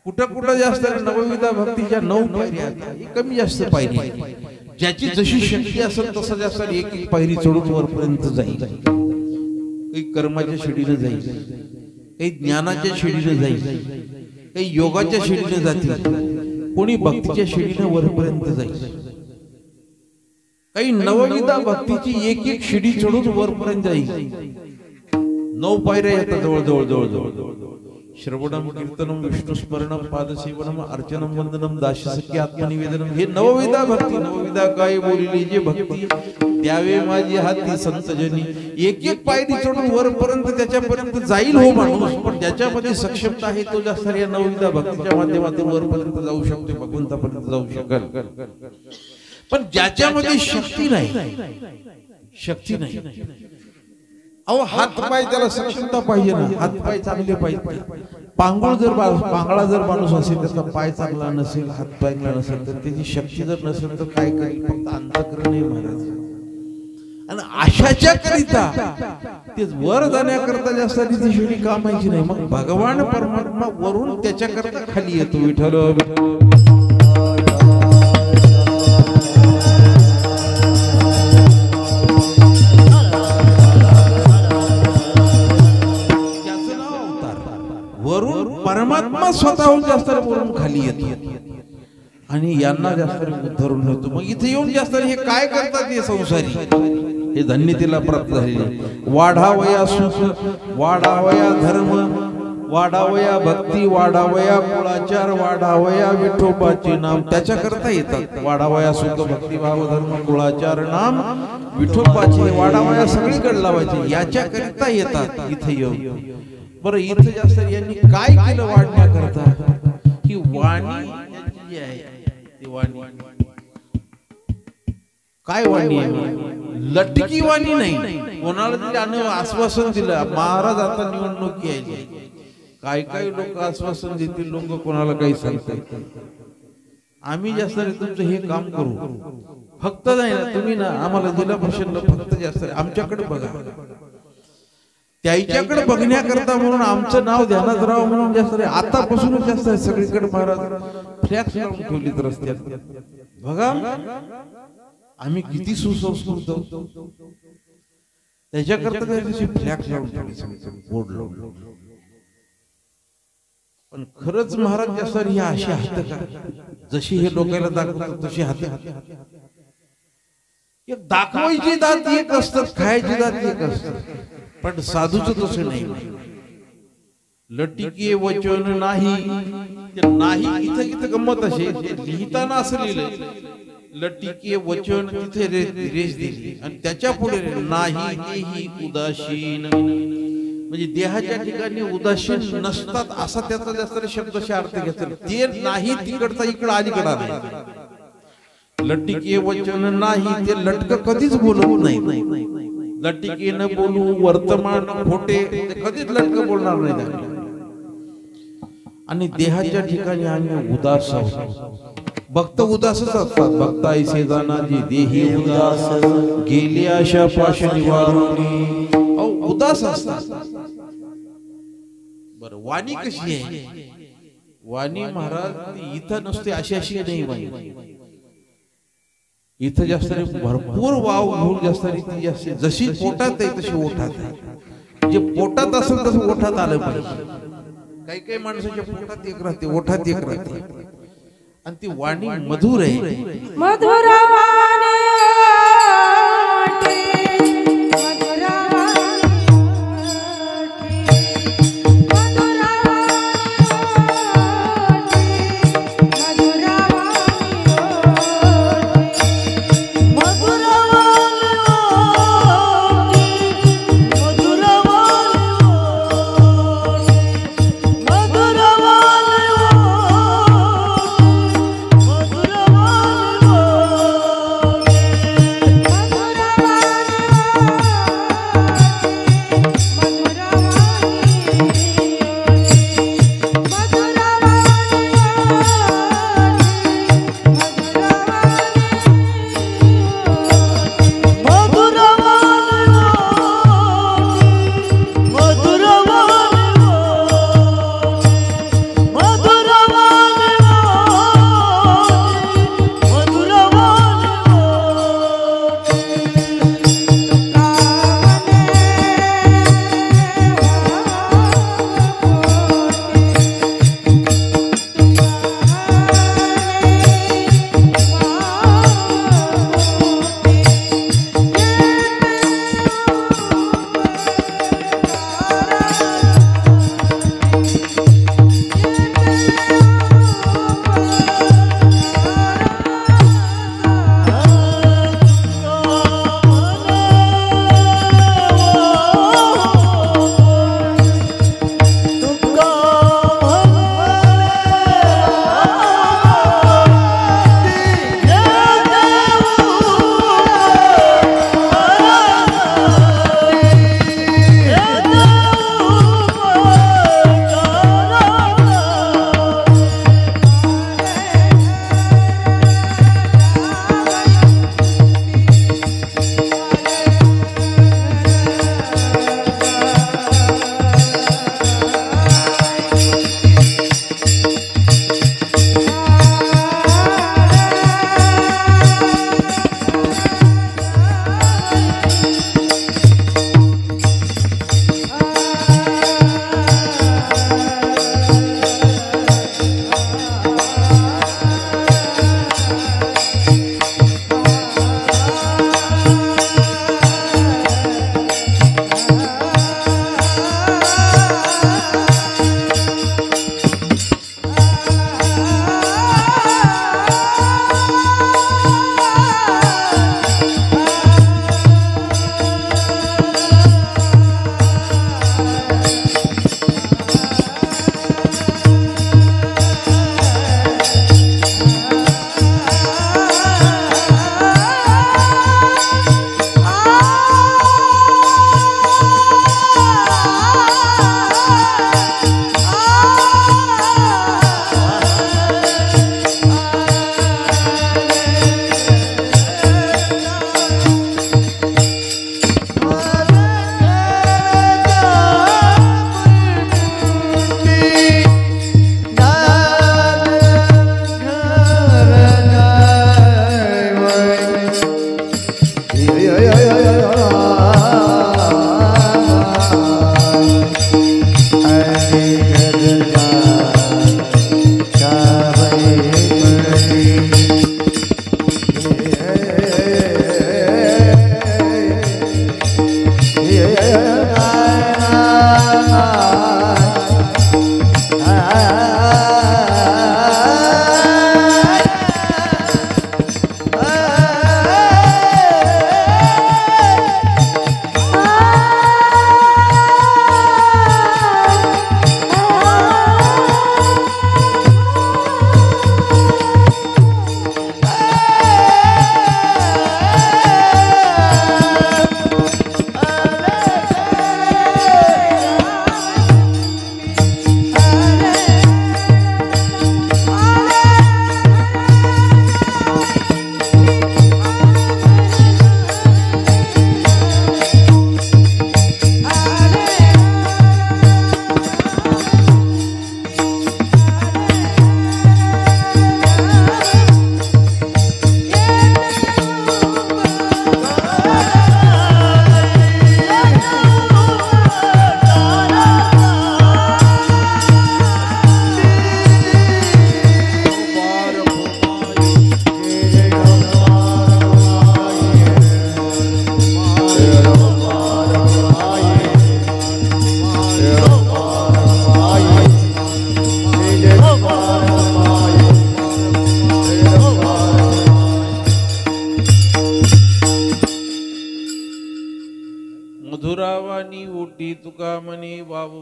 कुठं कुठं जास्त नवविधा भक्तीच्या 9 पायऱ्या आहेत. कमी जास्त पायरी आहे. ज्याची जशी शक्ती असेल तसं जास्त एक एक पायरी चढून वरपर्यंत जाईल. काही कर्माच्या शिडीने जाईल, काही ज्ञानाच्या शिडीने जाईल, काही योगाच्या शिडीने जातील, कोणी भक्तीच्या शिडीने वरपर्यंत जाईल. काही नवविधा भक्तीची एक एक शिडी चढून वरपर्यंत जाईल. 9 पायऱ्या येतात जवळ जवळ जवळ जवळ. श्रवणम कीर्तनम विष्णुस्मरणम पादसेवनम अर्चनम वंदनम दास्यसखी आत्मनिवेदनम. हे नवविधा भक्ती. नवविधा काय बोलिली जे भक्ती द्यावे माझी हाती संतजनी. एक एक पायरी चढून वरपर्यंत त्याच्यापर्यंत जाईल हो माणूस, पण ज्याच्यामध्ये सक्षमता आहे तो जास्त या नवविधा भक्तीच्या माध्यमातून वरपर्यंत जाऊ शकतो, भगवंतापर्यंत जाऊ शकेल. पण ज्याच्यामध्ये शक्ती नाही, शक्ती नाही. अहो हात पाय त्याला सक्षमता पाहिजे ना, हात पाय चांगले पाहिजे. पांगुळ जर पांगळा जर माणूस असेल त्याचा पाय चांगला नसेल, हात पाय नसेल तर त्याची शक्ती जर नसेल तर काय करेल, फक्त अंतःकरण आहे महाराज. आणि अशाच्या करिता ते वर जाण्याकरता जास्त ती शिडी कामायची नाही. मग भगवान परमात्मा वरून त्याच्याकरता खाली येतो. विठ्ठल परमात्मा स्वतःहून जास्त वरून खाली येतो आणि यांना जास्त धरून ठेवतो. मग इथे येऊन जास्त हे काय करतात हे संसारी, हे धन्यतेला प्राप्त झालेले. वाढावया सुख, वाढावया धर्म, वाढावया भक्ती, वाढावया कुळाचार, वाढावया विठोबाचे नाम. त्याच्याकरता येतात. वाढावया सुख भक्ती भाव धर्म कुळाचार नाम विठोबाचे वाढावया सगळीकडे लावायचे. याच्याकरिता येतात इथे येऊन. बरं इथं जास्त यांनी काय केलं वाढण्याकरता? ही वाणी जी आहे ती वाणी काय वाणी आहे? लटकी वाणी नाही. कोणाला तरी आश्वासन दिलं महाराज आता निवडणूक यायची, काय काय लोक आश्वासन देतील, लोक कोणाला काही सांगतात. आम्ही जास्त तुमचं हे काम करू, फक्त नाही ना तुम्ही ना आम्हाला जिल्हा परिषदला फक्त जास्त आमच्याकडे बघा. त्याच्याकडे बघण्याकरता म्हणून आमचं नाव ध्यानात राहावं म्हणून जास्त आतापासूनच जास्त सगळीकडे महाराज फ्लॅक्स लावून ठेवलीत रस्त्यात. बघा आम्ही किती सुसंस्कृत आहोत. त्याच्याकरता त्याची फ्लॅक्स लावून ठेवली, बोर्ड लावून. पण खरंच महाराज जास्त ही अशी हात का जशी हे लोकांना दाखवतात तशी हात दाखवायची दात एक असतात, खायची दात एक असतात. पण साधूच तसं नाही. लटिके वचन नाही नाही. इथं इथं गंमत असे लिहिताना असं लिहिलंय लटिके वचन तिथे रेष दिली आणि त्याच्या पुढे नाही तेही उदासीन. म्हणजे देहाच्या ठिकाणी उदासीन नसतात असा त्याचा जास्त शब्दशः अर्थ घेतला. ते नाही तिकडचा इकडं अलीकडं आलं. लटिके वचन नाही ते लटक कधीच बोलत नाही. लटिकेनं बोलू वर्तमान खोटे कधीच लटकं बोलणार नाही. आणि देहाच्या ठिकाणी आम्ही उदास आहोत. भक्त उदासच असतात. भक्त ऐसे जाना जी देही उदास गेली आशा पाश निवारणी. उदास असतात. बर वाणी कशी आहे? वाणी महाराज इथं नसते अशी अशी नाही वाणी. इथं जास्त भरपूर वाव घेऊन जास्त ती जास्त जशी पोटात आहे तशी ओठात आहे. जे पोटात असेल तसं ओठात आलं पाहिजे. काही काही माणसाच्या पोटात एक राहते ओठात एक राहते. आणि ती वाणी मधुर आहे. मधुर वाणी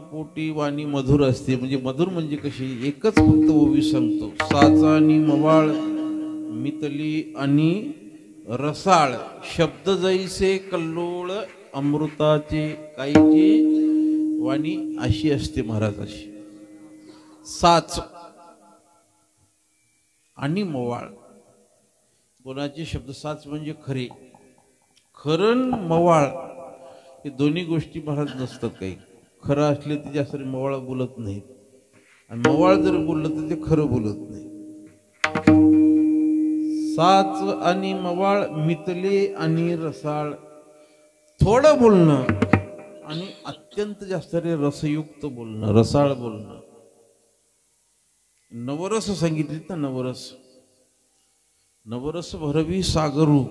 पोटी वाणी मधुर असते. म्हणजे मधुर म्हणजे कशी, एकच फक्त ओवी सांगतो. साच आणि मवाळ मितली आणि रसाळ, शब्द जैसे कल्लोळ अमृताचे, काहीची वाणी अशी असते महाराजाची. साच आणि मवाळ, कोणाचे शब्द. साच म्हणजे खरे, खरण मवाळ हे दोन्ही गोष्टी महाराज नसतात. काही खरं असले ते जास्त मवाळ बोलत नाहीत, आणि मवाळ जर बोललं तर ते खरं बोलत नाही. साच आणि मवाळ मितले आणि रसाळ, थोडं बोलणं आणि अत्यंत जास्त रसयुक्त बोलणं, रसाळ बोलणं. नवरस सांगितलीत ना, नवरस. नवरस भरवी सागरू,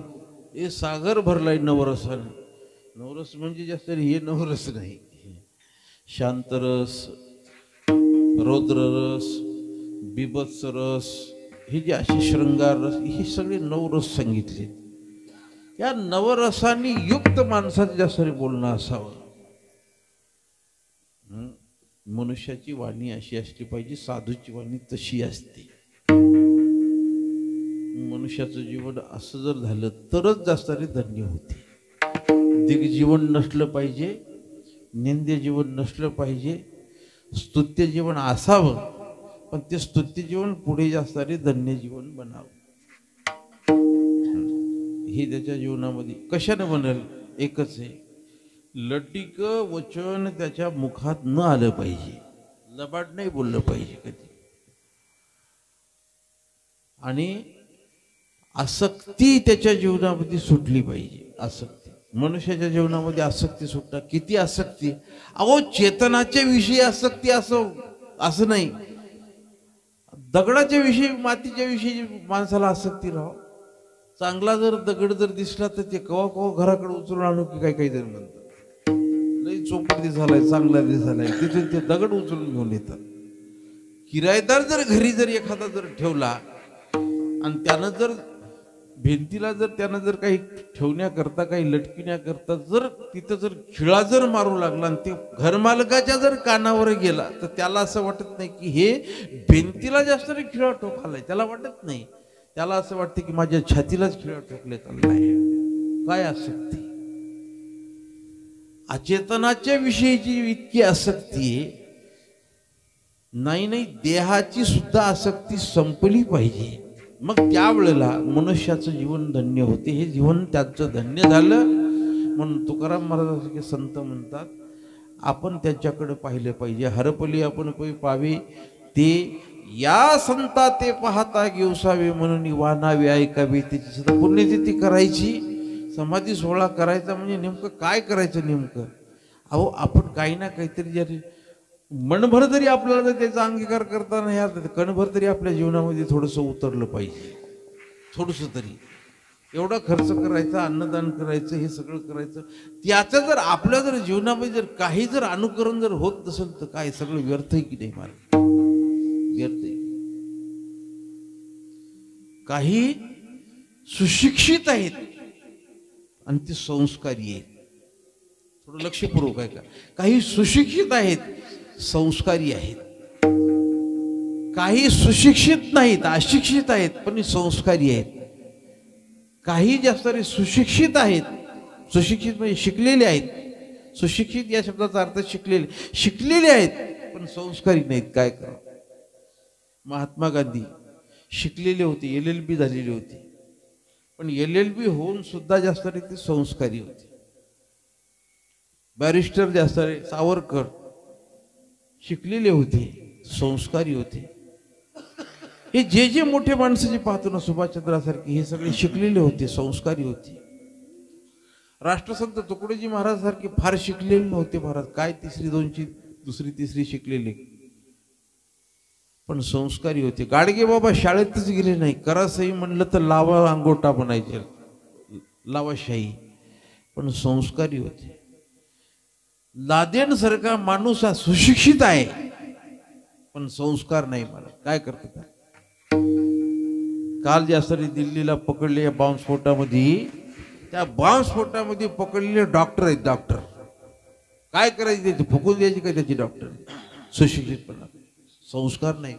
हे सागर भरलाय नवरसाने. नवरस म्हणजे जास्त हे नवरस नाही, शांतरस, रौद्ररस, बिभत्स रस, हे जे असे शृंगार रस, हे सगळे नवरस सांगितले. या नवरसाने युक्त माणसाचं जास्त बोलणं असावं. मनुष्याची वाणी अशी असली पाहिजे, साधूची वाणी तशी असते. मनुष्याचं जीवन असं जर झालं तरच जास्त धन्य होते. दिग्जीवन नसलं पाहिजे, निंद्य जीवन नसलं पाहिजे, स्तुत्य जीवन असावं, पण ते स्तुत्य जीवन पुढे जास्त धन्य जीवन बनावं. हे त्याच्या जीवनामध्ये कशाने बनेल, एकच आहे, लटिक वचन त्याच्या मुखात न आलं पाहिजे, लबाड नाही बोललं पाहिजे कधी. आणि आसक्ती त्याच्या जीवनामध्ये सुटली पाहिजे. आसक्ती, मनुष्याच्या जीवनामध्ये आसक्ती सुटणार. किती आसक्ती, अहो चेतनाच्या विषयी आसक्ती, असं नाही, दगडाच्या विषयी, मातीच्या विषयी माणसाला आसक्ती राहावं. चांगला जर दगड जर दिसला तर ते कवा कवा घराकडे उचलून आणू की काही जण म्हणतात, लई चोपट दिसालाय, चांगला दिसालाय, तिथून ते दगड उचलून घेऊन येतात. किरायदार जर घरी जर एखादा जर ठेवला आणि त्यानं जर भिंतीला जर त्यानं जर काही ठेवण्याकरता, काही लटकिण्याकरता जर तिथं जर खिळा जर मारू लागला आणि ते घरमालकाच्या जर कानावर गेला, तर त्याला असं वाटत नाही की हे भिंतीला जास्त खिळा ठोकालाय, त्याला वाटत नाही. त्याला असं वाटतं की माझ्या छातीलाच खिळा ठोकले चाललाय. काय आसक्ती, अचेतनाच्या विषयीची इतकी आसक्ती नाही. नाही, देहाची सुद्धा आसक्ती संपली पाहिजे, मग त्यावेळेला मनुष्याचं जीवन धन्य होते. हे जीवन त्याचं धन्य झालं म्हणून तुकाराम महाराजांसारखे संत म्हणतात, आपण त्याच्याकडे पाहिलं पाहिजे. हरपली आपण पै पावे ते, या संता ते पाहता घेवसावे, म्हणून वानावे ऐकावे. त्याची सुद्धा पुण्यतिथी करायची, समाधी सोहळा करायचा. म्हणजे नेमकं काय करायचं नेमकं, अहो आपण काही ना काहीतरी जरी मनभर तरी आपल्याला जर त्याचा अंगीकार करताना या कणभर तरी आपल्या जीवनामध्ये थोडंसं उतरलं पाहिजे. थोडंसं तरी एवढा खर्च करायचा, अन्नदान करायचं, हे सगळं करायचं. त्याचं जर आपल्या जर जीवनामध्ये जर काही जर अनुकरण जर होत नसेल तर काय सगळं व्यर्थ आहे की नाही महाराज, व्यर्थ आहे. काही सुशिक्षित आहेत आणि ते संस्कारी आहेत. थोडं लक्षपूर्वक आहे का, काही सुशिक्षित आहेत, संस्कारी आहेत. काही सुशिक्षित नाहीत, अशिक्षित आहेत, पण संस्कारी आहेत. काही जास्त सुशिक्षित आहेत, सुशिक्षित म्हणजे शिकलेले आहेत. सुशिक्षित या शब्दाचा अर्थ शिकलेले आहेत पण संस्कारी नाहीत. काय करा, महात्मा गांधी शिकलेले होते, LLB झालेले होते, पण LLB होऊन सुद्धा जास्त ते संस्कारी होते. बॅरिस्टर जास्त, सावरकर शिकलेले होते, संस्कारी होते. हे जे मोठे माणसं जे पाहतो ना, सुभाषचंद्रासारखे, हे सगळे शिकलेले होते, संस्कारी होते. राष्ट्रसंत तुकडोजी महाराज सारखे फार शिकलेले नव्हते महाराज, काय दुसरी तिसरी शिकलेले, पण संस्कारी होते. गाडगे बाबा शाळेतच गेले नाही, करासही म्हणलं तर लावा अंगोटा बनायचे, लावाशाही, पण संस्कारी होते. लादेन सारखा माणूस हा सुशिक्षित आहे पण संस्कार नाही. मला काय करतात, काल जास्त दिल्लीला पकडले या बॉम्बस्फोटामध्ये, त्या बॉम्बस्फोटामध्ये पकडलेले डॉक्टर आहेत, डॉक्टर काय करायचं त्याची फुकून द्यायची काय त्याची डॉक्टर सुशिक्षितपणा संस्कार नाही.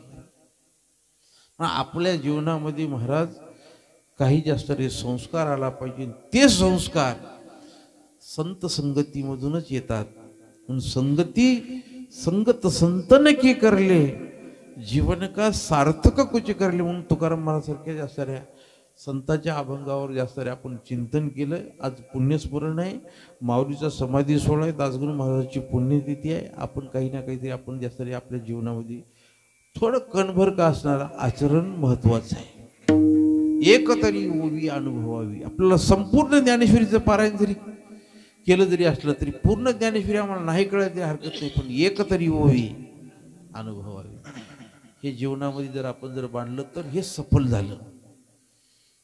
आपल्या जीवनामध्ये महाराज काही जास्त रे संस्कार आला पाहिजे. ते संस्कार संत संगतीमधूनच येतात. संगत संतन की करले जीवन का सार्थक कुछ करले म्हणून तुकाराम महाराजसारख्या जास्त रे संतांच्या अभंगावर जास्त रे आपण चिंतन केलं. आज पुण्यस्मरण आहे, माऊलीचा समाधी सोहळा आहे, दासगुरू महाराजांची पुण्यतिथी आहे. आपण काही ना काहीतरी आपण जास्त रे आपल्या जीवनामध्ये थोडं कणभर का असणारा आचरण महत्वाचं आहे. एक तरी ओवी अनुभवावी. आपल्याला संपूर्ण ज्ञानेश्वरीचं पारायण जरी केलं जरी असलं तरी पूर्ण ज्ञानेश्वरी आम्हाला नाही कळत हरकत नाही, पण एक तरी ओवी अनुभवावी. हे जीवनामध्ये जर आपण जर बांधलं तर हे सफल झालं.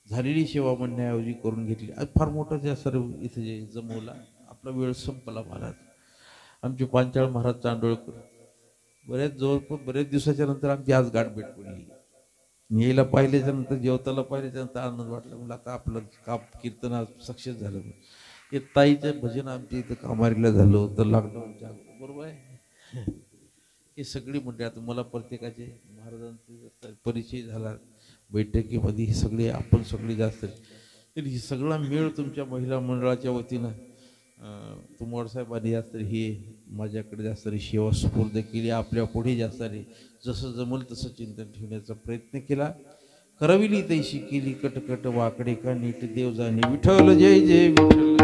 झालेली सेवा म्हणण्याऐवजी करून घेतली. आज फार मोठं जे सर्व इथे जे जमवला आपला वेळ संपला. महाराज आमचे पांचाळ महाराज चांडोळकर बरेच दिवसाच्या नंतर आमची आज गाठ भेट पडली. यायला पाहिल्याच्या नंतर जेवताला पाहिल्याच्या नंतर आनंद वाटला. म्हणजे आता आपलं काम कीर्तन आज सक्सेस झालं. हे ताईचं भजन आमच्या इथं कामारीला झालं होतं लॉकडाऊनच्या बरोबर आहे. हे सगळी म्हणजे आता मला प्रत्येकाचे महाराजांचे परिचय झाला बैठकीमध्ये. हे सगळे आपण सगळे जास्त तरी ही सगळा मेळ तुमच्या महिला मंडळाच्या वतीनं तुमवड साहेबांनी जास्त ही माझ्याकडे जास्त सेवा सुपूर्द केली. आपल्या पुढे जास्त जसं जमल तसं चिंतन ठेवण्याचा प्रयत्न केला. करविली तैशी केली कटकट वाकडे का नीट देव जाणे. विठ्ठल जय जय विठ्ठल.